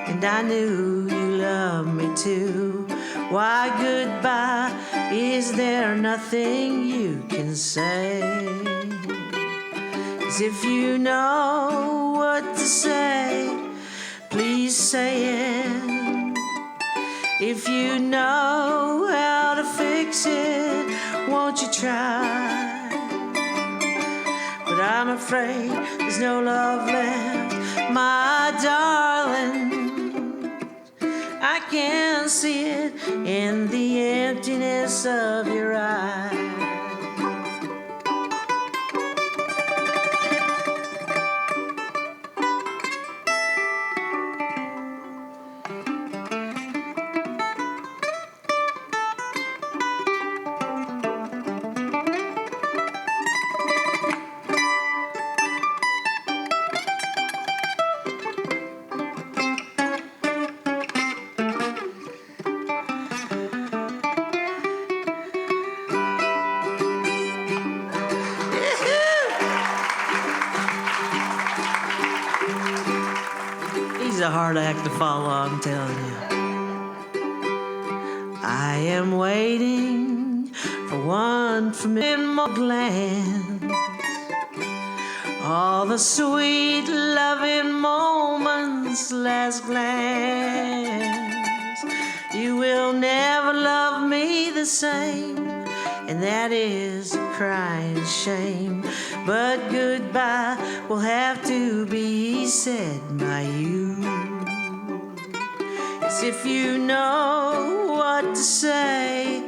and I knew you loved me too. Why, goodbye, is there nothing you can say? 'Cause if you know what to say, please say it. If you know how to fix it, won't you try? But I'm afraid there's no love left, my darling. I can see it in the emptiness of your eyes. He's a hard act to follow, I'm telling you. I am waiting for one from in my glance. All the sweet loving moments last glance. You will never love me the same, and that is a crying shame. But goodbye will have to be said by you. As if you know what to say,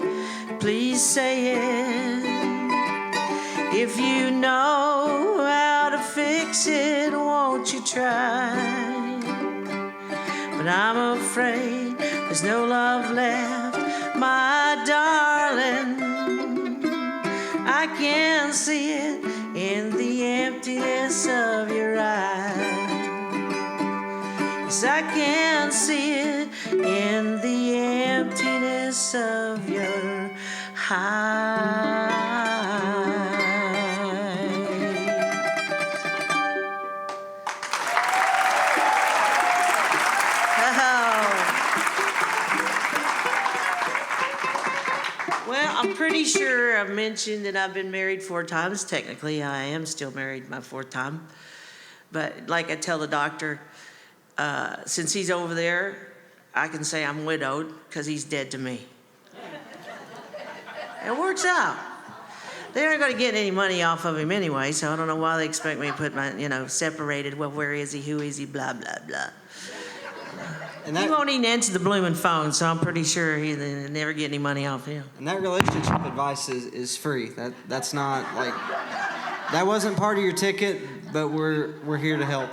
please say it. If you know how to fix it, won't you try? But I'm afraid there's no love left, my darling. I can see it in the emptiness of your eyes. Yes, I can see it in the emptiness of your eyes. Well, I'm pretty sure I've mentioned that I've been married 4 times. Technically, I am still married my 4th time. But like I tell the doctor, since he's over there, I can say I'm widowed because he's dead to me. It works out. They aren't going to get any money off of him anyway, so I don't know why they expect me to put my, separated. Well, where is he? Who is he? Blah, blah, blah. And he won't even answer the blooming phone, so I'm pretty sure he'll never get any money off him. And that relationship advice is free. That's not like, that wasn't part of your ticket, but we're here to help.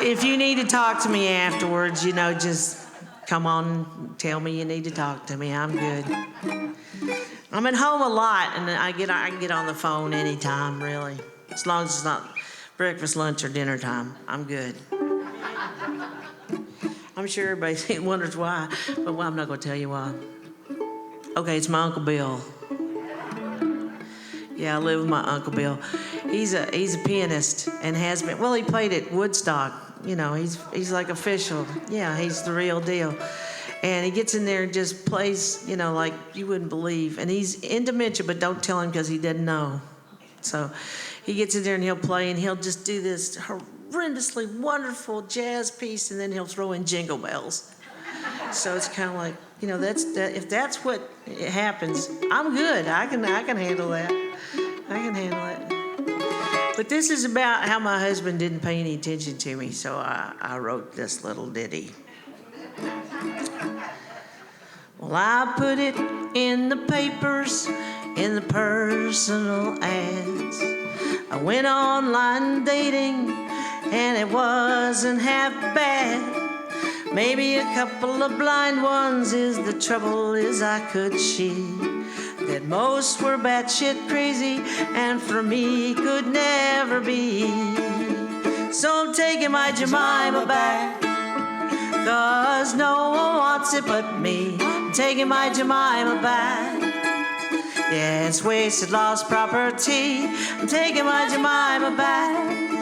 If you need to talk to me afterwards, just come on and tell me you need to talk to me. I'm good. I'm at home a lot, and I can get on the phone anytime, really. As long as it's not breakfast, lunch, or dinner time, I'm good. I'm sure everybody wonders why, but I'm not going to tell you why. Okay, it's my Uncle Bill. Yeah, I live with my Uncle Bill. He's a pianist and has been. Well, he played at Woodstock. He's like official. Yeah, he's the real deal. And he gets in there and just plays, like you wouldn't believe. And he's in dementia, but don't tell him because he doesn't know. So he gets in there and he'll play and he'll just do this horrendously wonderful jazz piece, and then he'll throw in jingle bells. So it's kind of like, if that's what happens, I'm good. I can handle that. I can handle it. But this is about how my husband didn't pay any attention to me, so I wrote this little ditty. Well, I put it in the papers, in the personal ads. I went online dating, and it wasn't half bad. Maybe a couple of blind ones is the trouble, is I could see that most were batshit crazy, and for me could never be. So I'm taking my Jemima back, 'cause no one wants it but me. I'm taking my Jemima back. Yeah, it's wasted, lost property. I'm taking my Jemima back.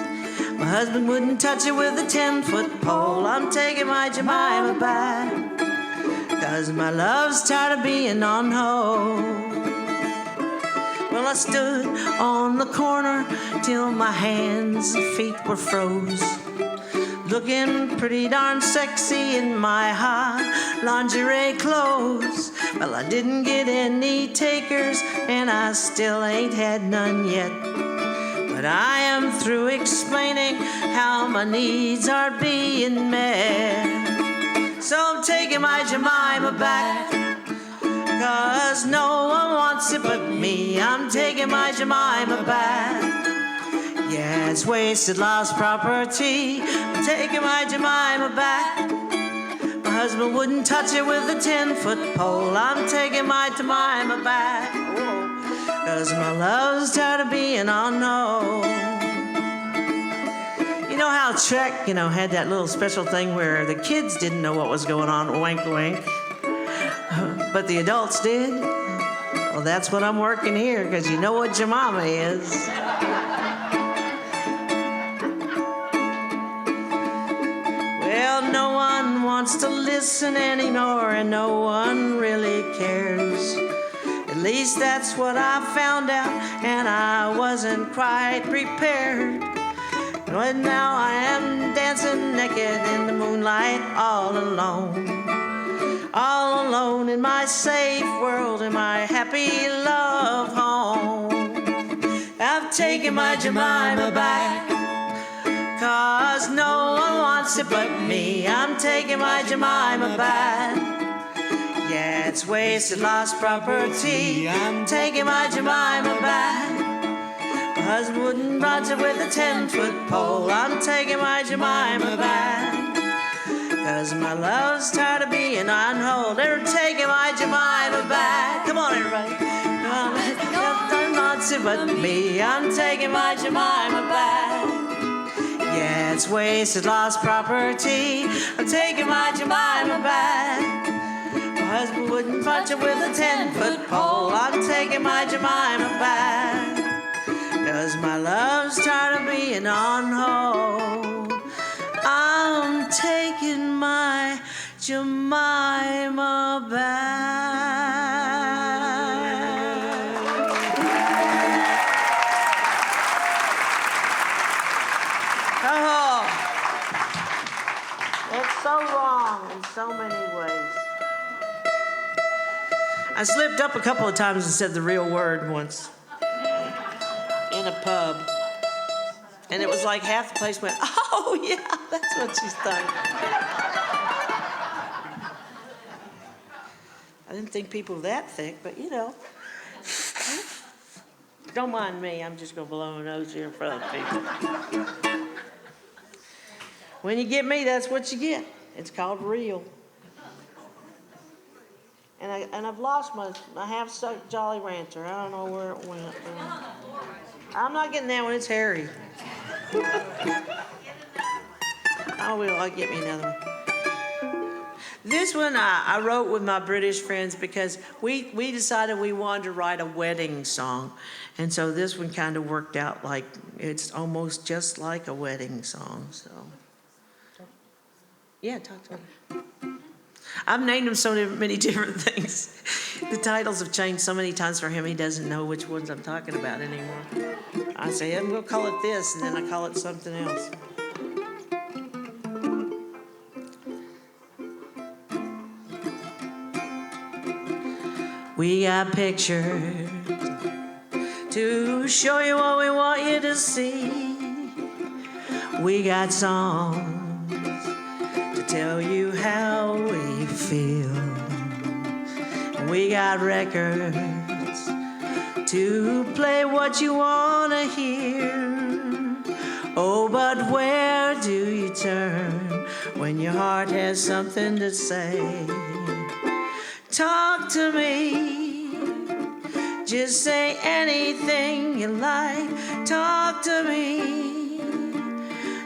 My husband wouldn't touch it with a 10-foot pole. I'm taking my Jemima back, 'cause my love's tired of being on hold. Well, I stood on the corner till my hands and feet were froze, looking pretty darn sexy in my high lingerie clothes. Well, I didn't get any takers, and I still ain't had none yet. But I am through explaining how my needs are being met. So I'm taking my Jemima back, 'cause no one wants it but me. I'm taking my Jemima back. Yeah, it's wasted, lost property. I'm taking my Jemima back. My husband wouldn't touch it with a 10-foot pole. I'm taking my Jemima back. 'Cause my love's tired of being unknown. You know how Trek, had that little special thing where the kids didn't know what was going on, wink, wink, but the adults did? Well, that's what I'm working here, because you know what Jemima is. Well, no one wants to listen anymore, and no one really cares. At least that's what I found out, and I wasn't quite prepared. But now I am dancing naked in the moonlight, all alone in my safe world, in my happy love home. I've taken my Jemima back, 'cause no one wants it but me. I'm taking my Jemima back. Yeah, it's wasted, lost property. I'm taking my Jemima back. My husband wouldn't budge it with a 10-foot pole. I'm taking my Jemima back. 'Cause my love's tired of being on hold. They're taking my Jemima back. Come on, everybody. Nothing wants it but me. I'm taking my Jemima back. Yeah, it's wasted, lost property. I'm taking my Jemima back. My husband wouldn't punch it with a 10-foot pole. I'm taking my Jemima back. 'Cause my love's tired of being on hold. I'm taking my Jemima back. Oh, it's so wrong in so many ways. I slipped up a couple of times and said the real word once in a pub. And it was like half the place went, oh, yeah, that's what she's thinking. I didn't think people were that thick, but Don't mind me, I'm just going to blow my nose here in front of people. When you get me, that's what you get. It's called real. And I've lost my half-sucked Jolly Rancher. I don't know where it went. I'm not getting that one. It's hairy. Oh, well, I'll get me another one. This one I wrote with my British friends because we decided we wanted to write a wedding song. And so this one kind of worked out like it's almost just like a wedding song. So, yeah, talk to me. I've named him so many different things. The titles have changed so many times for him, he doesn't know which ones I'm talking about anymore. I say, I'm going to call it this, and then I call it something else. We got pictures to show you what we want you to see. We got songs to tell you how we feel. We got records to play what you want to hear. Oh, but where do you turn when your heart has something to say? Talk to me, just say anything you like. Talk to me,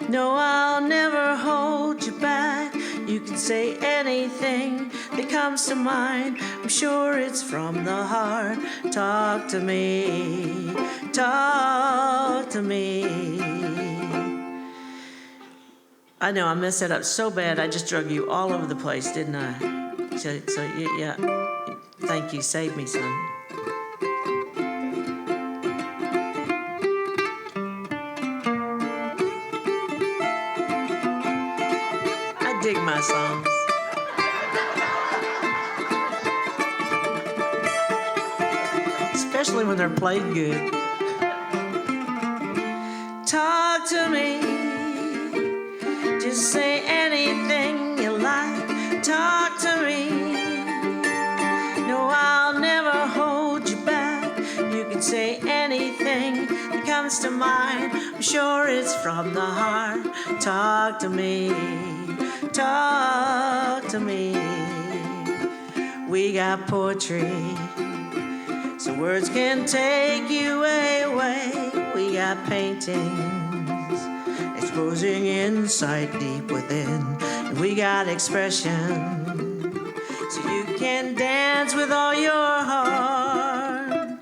no, I'll never hold you back. You can say anything that comes to mind. I'm sure it's from the heart. Talk to me, talk to me. I know I messed that up so bad. I just drug you all over the place, didn't I? So yeah. Thank you. Save me, son. I dig my songs. especially when they're played good. Talk to me, just say anything you like. Talk to me, no, I'll never hold you back. You can say anything that comes to mind. I'm sure it's from the heart. Talk to me, talk to me. We got poetry, so words can take you away. We got paintings, exposing insight deep within. And we got expression, so you can dance with all your heart.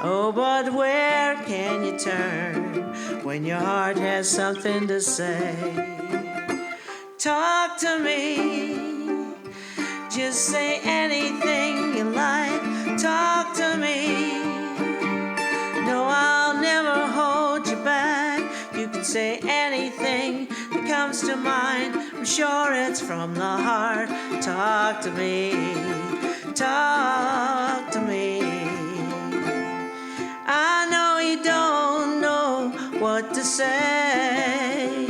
Oh, but where can you turn when your heart has something to say? Talk to me, just say anything you like. Talk to me, no, I'll never hold you back. You can say anything that comes to mind. I'm sure it's from the heart. Talk to me, talk to me. I know you don't know what to say,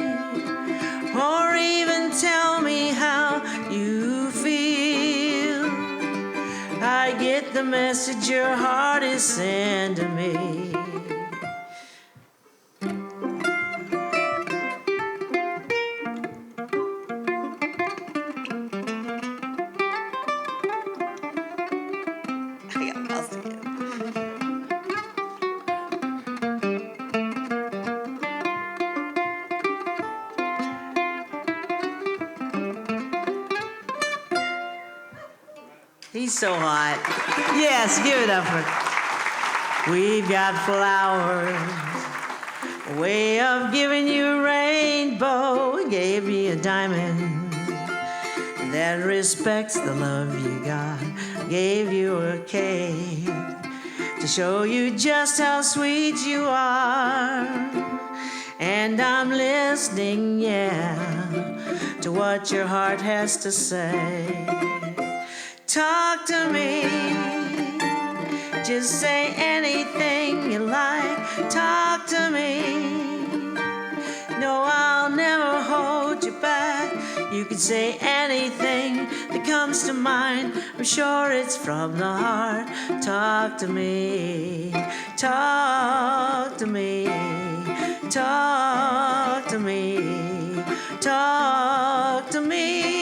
or even tell me how you feel. I get the message your heart is sending me. I got lost again. He's so hot. Yes, give it up for. We've got flowers, a way of giving you a rainbow. We gave you a diamond that respects the love you got. Gave you a cake to show you just how sweet you are. And I'm listening, yeah, to what your heart has to say. Talk to me, just say anything you like. Talk to me, no, I'll never hold you back. You can say anything that comes to mind. I'm sure it's from the heart. Talk to me, talk to me, talk to me, talk to me.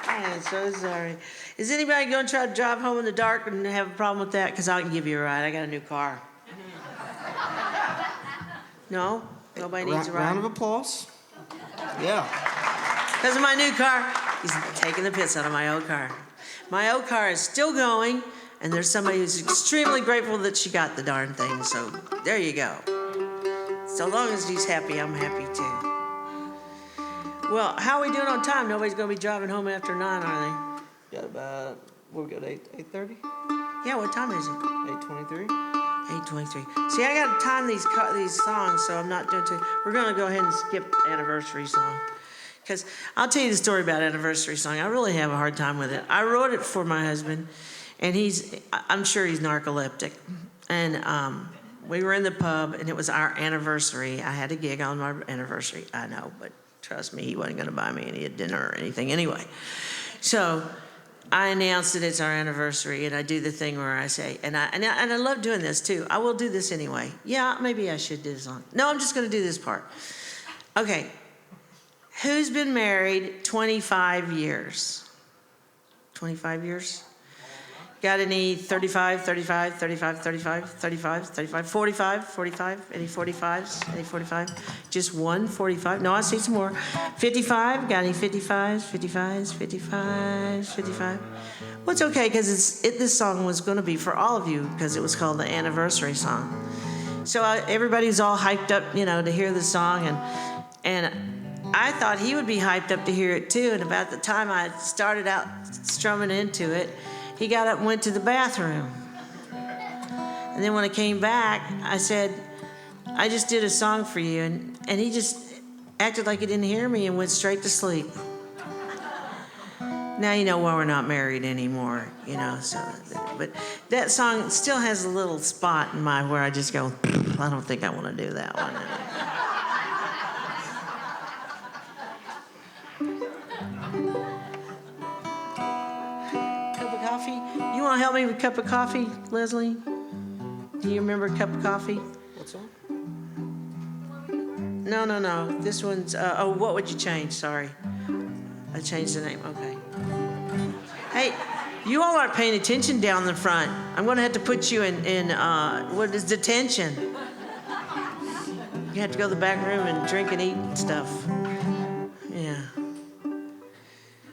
I'm so sorry. Is anybody going to try to drive home in the dark and have a problem with that? Because I can give you a ride. I got a new car. No? Nobody needs a ride? Round of applause. Yeah. Because of my new car, he's taking the piss out of my old car. My old car is still going, and there's somebody who's extremely grateful that she got the darn thing. So there you go. So long as he's happy, I'm happy too. Well, how are we doing on time? Nobody's going to be driving home after 9, are they? Got about, what we got, 8:30? Yeah, what time is it? 8:23? 8:23. See, I got to time these songs, so I'm not doing too. We're going to go ahead and skip anniversary song. Because I'll tell you the story about anniversary song. I really have a hard time with it. I wrote it for my husband, and I'm sure he's narcoleptic. And we were in the pub, and it was our anniversary. I had a gig on my anniversary. I know, but trust me, he wasn't going to buy me any dinner or anything anyway. So I announced that it's our anniversary, and I do the thing where I say, and I love doing this too. I will do this anyway. Yeah, maybe I should do this song. No, I'm just going to do this part. Okay. Who's been married 25 years? 25 years? Got any 35, 35, 35, 35, 35, 35, 45, 45? Any 45s? Any 45? Just one 45? No, I see some more. 55? Got any 55s, 55s, 55s, 55? Well, it's okay, because this song was going to be for all of you, because it was called the anniversary song. So everybody's all hyped up, to hear the song, and I thought he would be hyped up to hear it too. And about the time I started out strumming into it, he got up and went to the bathroom. And then when I came back, I said, I just did a song for you. And he just, acted like he didn't hear me and went straight to sleep. Now you know why we're not married anymore, you know. So, but that song still has a little spot in my where I just go, I don't think I want to do that one anymore. Cup of coffee? You want to help me with a cup of coffee, Leslie? Do you remember a cup of coffee? What's that? No. This one's, what would you change? Sorry. I changed the name. Okay. Hey, you all aren't paying attention down the front. I'm going to have to put you in what is detention? You have to go to the back room and drink and eat and stuff. Yeah.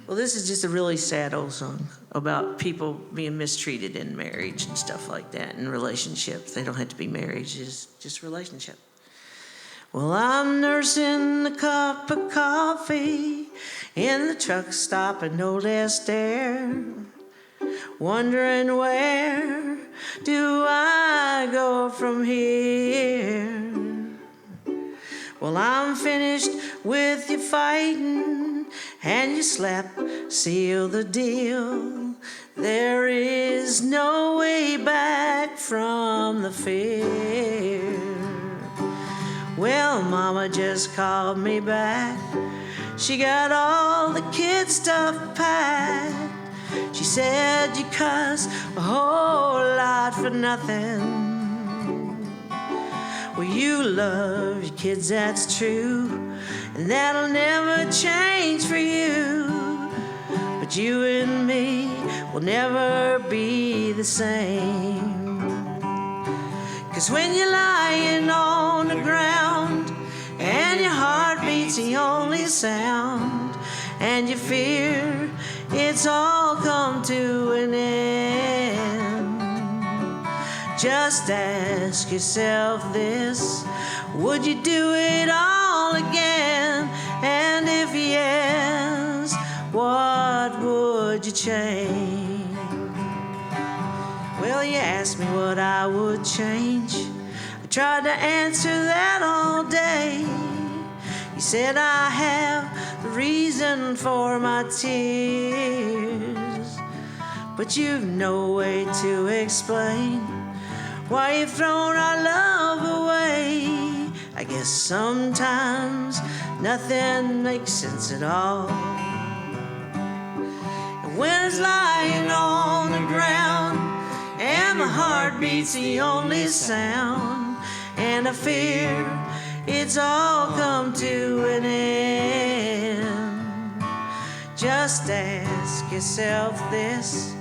Well, this is just a really sad old song about people being mistreated in marriage and stuff like that, in relationships. They don't have to be marriage, it's just relationship. Well, I'm nursing a cup of coffee in the truck stop at No Less Dare, wondering where do I go from here? Well, I'm finished with you fighting and you slap, seal the deal. There is no way back from the fear. Well, Mama just called me back. She got all the kids' stuff packed. She said you cuss a whole lot for nothing. Well, you love your kids, that's true, and that'll never change for you. But you and me will never be the same. 'Cause when you're lying on the ground and your heart beats the only sound, and you fear it's all come to an end, just ask yourself this: would you do it all again? And if yes, what would you change? Well, you asked me what I would change. I tried to answer that all day. You said I have the reason for my tears, but you've no way to explain why you've thrown our love away. I guess sometimes nothing makes sense at all. And when it's lying on the ground and my heart beats the only sound, and I fear it's all come to an end, just ask yourself this: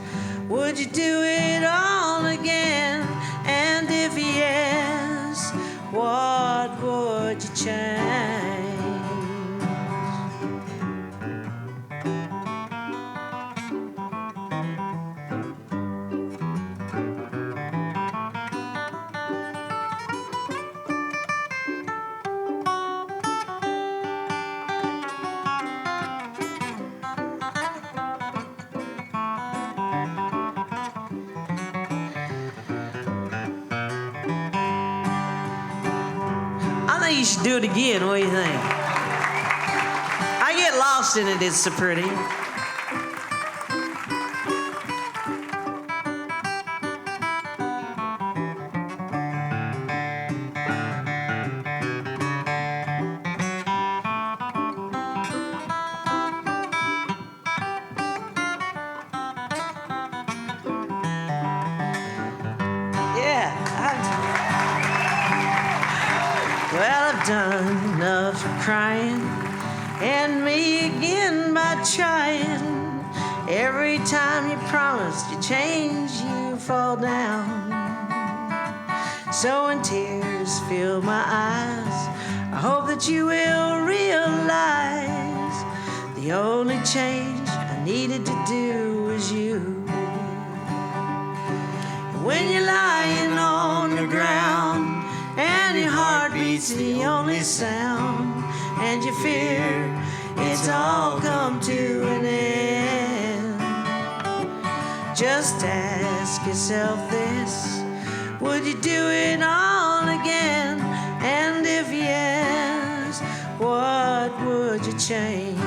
would you do it all again? And if yes, what would you change? You should do it again. What do you think? I get lost in it. It's so pretty. Well, I've done enough crying, and me again by trying. Every time you promised you change, you fall down. So when tears fill my eyes, I hope that you will realize the only change I needed to do was you. When you're lying on the ground and your heart beats the only sound, and you fear it's all come to an end, just ask yourself this: would you do it all again? And if yes, what change?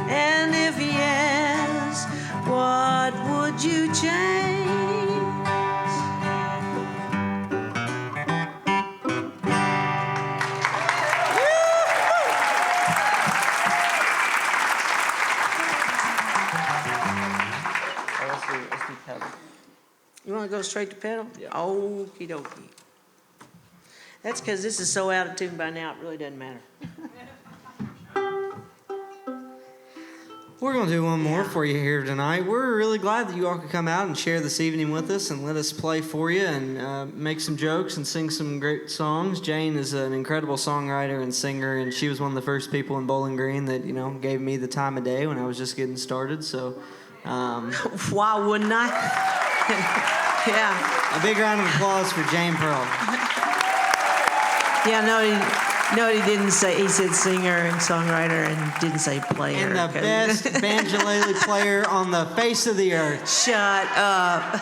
And if yes, what would you change? You want to go straight to pedal? Yeah. Okie dokie. That's because this is so out of tune by now, it really doesn't matter. We're going to do one more for you here tonight. We're really glad that you all could come out and share this evening with us and let us play for you and make some jokes and sing some great songs. Jane is an incredible songwriter and singer, and she was one of the first people in Bowling Green that, gave me the time of day when I was just getting started. So, why wouldn't I? Yeah. A big round of applause for Jane Pearl. Yeah, no, he didn't say. He said singer and songwriter and didn't say player. And the best banjolele player on the face of the earth. Shut up.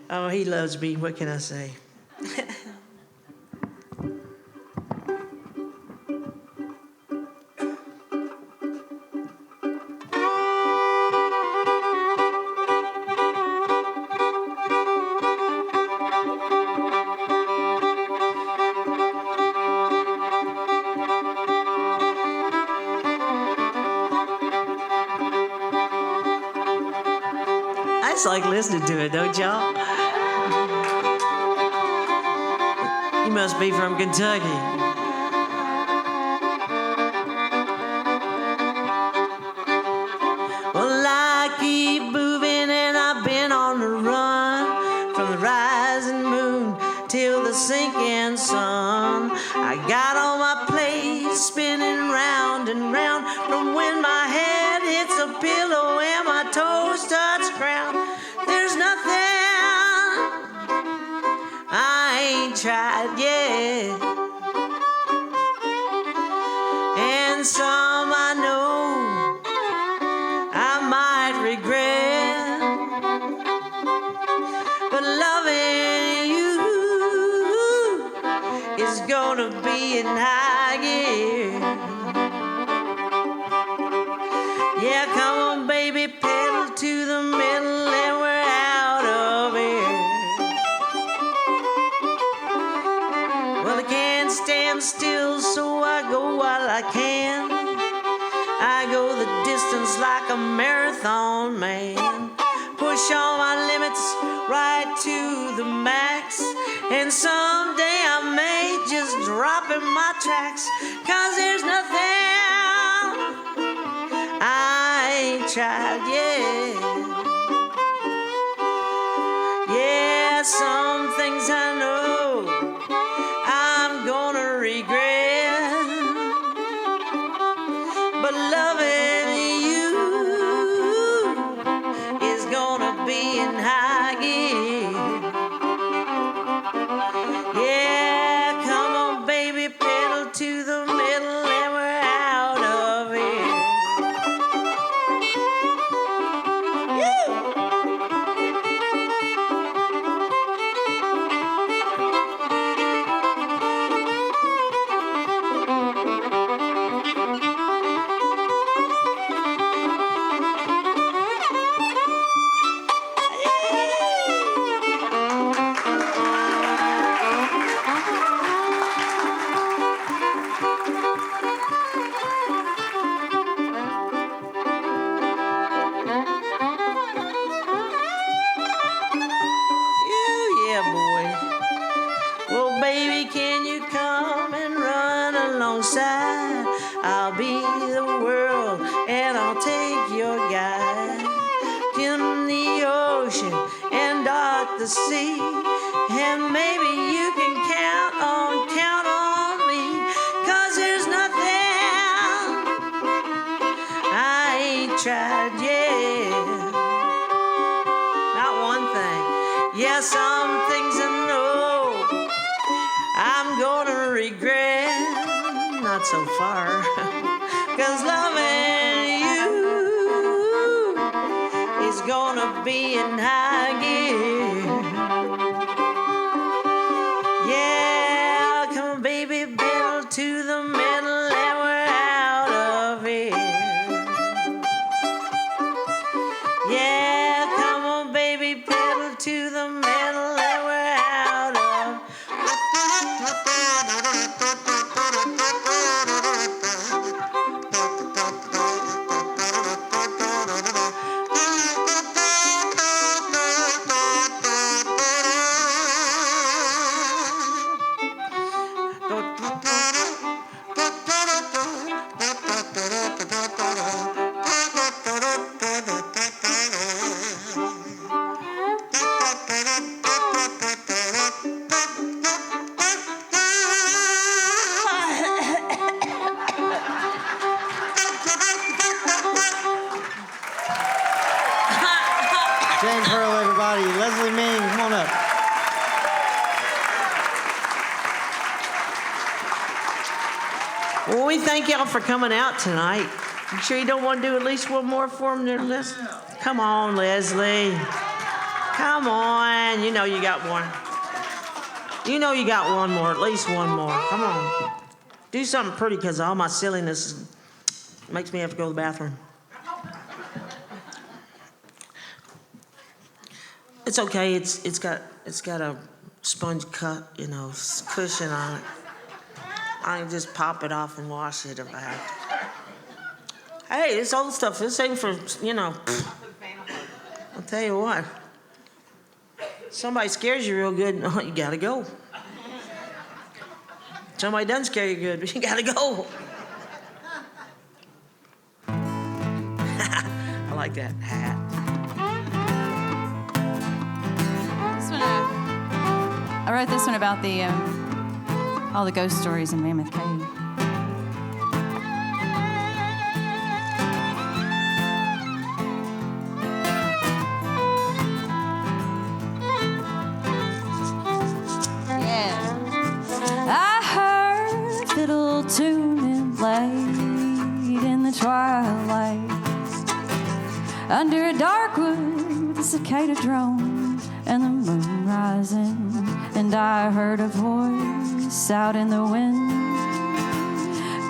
Oh, he loves me. What can I say? I just like listening to it, don't y'all? You must be from Kentucky. Well, I keep moving and I've been on the run from the rising moon till the sinking sun. I got all my plates spinning round and round from when my head hits a pillow and my toes touch ground. There's nothing I ain't tried yet, and some I know I might regret, but loving you is gonna be in high gear. Yeah, come on, baby, pedal to the middle and we're out of here. Well, I can't stand still, so I go while I can. I go the distance like a marathon man. Push all my limits right to the max. And someday I may just drop in my tracks, 'cause there's nothing I ain't tried yet. Yeah, some things I know I'm gonna regret, but loving you is gonna be in high gear. Yeah, come on, baby, pedal to the middle and we're out of here. Yeah, boy. Well, baby, can you come and run alongside? I'll be the world and I'll take your guide. In the ocean and dot the sea, and maybe you can count on me, 'cause there's nothing I ain't tried yet. Not one thing. Yeah, some things I know I'm gonna regret, not so far, 'cause loving you is gonna be in high gear. Yeah, come on, baby, pedal to the everybody. Leslie Meng, come on up. Well, we thank y'all for coming out tonight. You sure you don't want to do at least one more for them there, Leslie? Come on, Leslie. Come on. You know you got one. You know you got one more, at least one more. Come on. Do something pretty, because all my silliness makes me have to go to the bathroom. It's okay. It's got a sponge cut, cushion on it. I can just pop it off and wash it if I have to. Hey, this old stuff, this ain't for, I'll tell you what. Somebody scares you real good, you gotta go. Somebody doesn't scare you good, but you gotta go. I like that hat. I wrote this one about all the ghost stories in Mammoth Cave. I heard fiddle tuning late in the twilight under a dark wood with a cicada drone and the moon rising, and I heard a voice out in the wind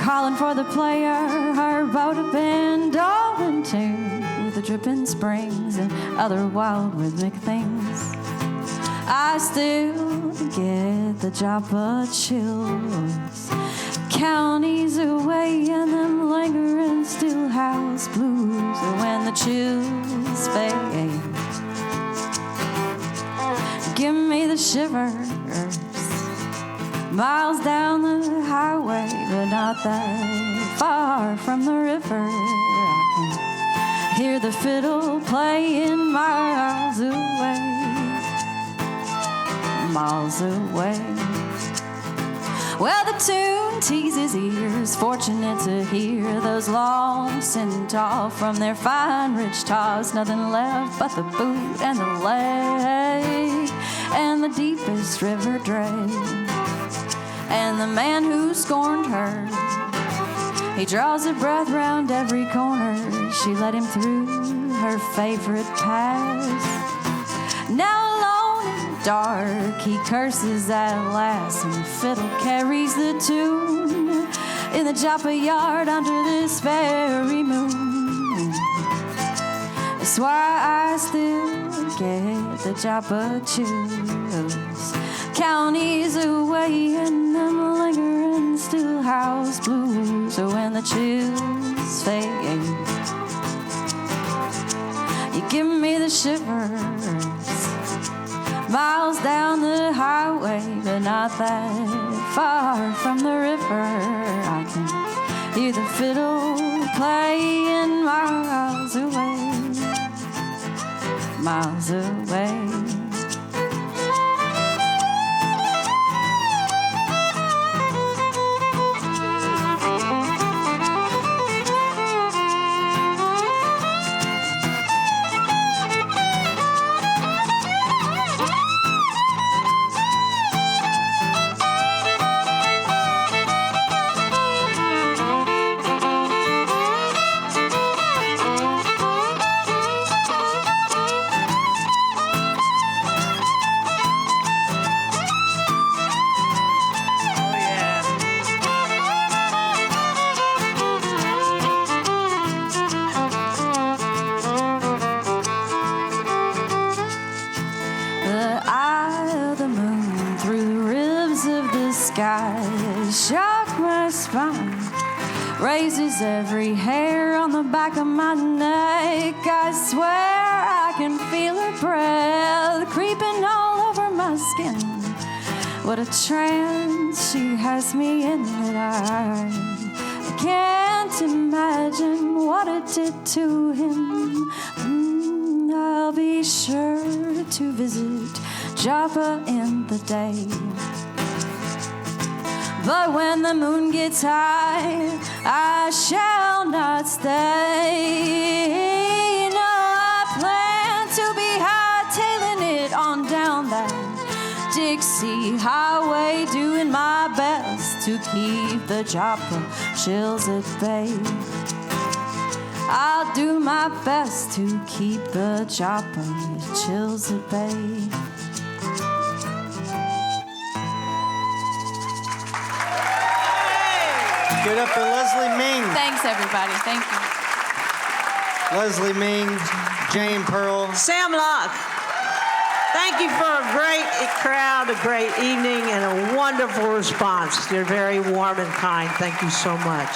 calling for the player, her boat had been all in tune with the dripping springs and other wild rhythmic things. I still get the Joppa chills, counties away and them lingering still house blues when the chills fade. Give me the shivers, miles down the highway, but not that far from the river. I can hear the fiddle playing miles away. Miles away. Well, the tune teases ears, fortunate to hear those long centaur from their fine rich toss. Nothing left but the boot and the leg and the deepest river drain. And the man who scorned her, he draws a breath round every corner. She led him through her favorite paths. Now alone in the dark, he curses at last, and the fiddle carries the tune in the Joppa yard under this very moon. That's why I still get the Joppa chills, counties away and them lingering still house blues. So when the chills fade, you give me the shivers, miles down the highway, but not that far from the river. I can hear the fiddle playing miles away, miles away. Shock my spine, raises every hair on the back of my neck. I swear I can feel her breath creeping all over my skin. What a trance she has me in, that I can't imagine what it did to him. I'll be sure to visit Joppa in the day, but when the moon gets high, I shall not stay. No, I plan to be hightailing Dixie Highway, doing my best to keep the chopper chills at bay. I'll do my best to keep the chopper chills at bay. Give it up for Leslie Meng. Thanks, everybody. Thank you. Leslie Meng, Jane Pearl. Sam Locke, thank you for a great crowd, a great evening, and a wonderful response. You're very warm and kind. Thank you so much.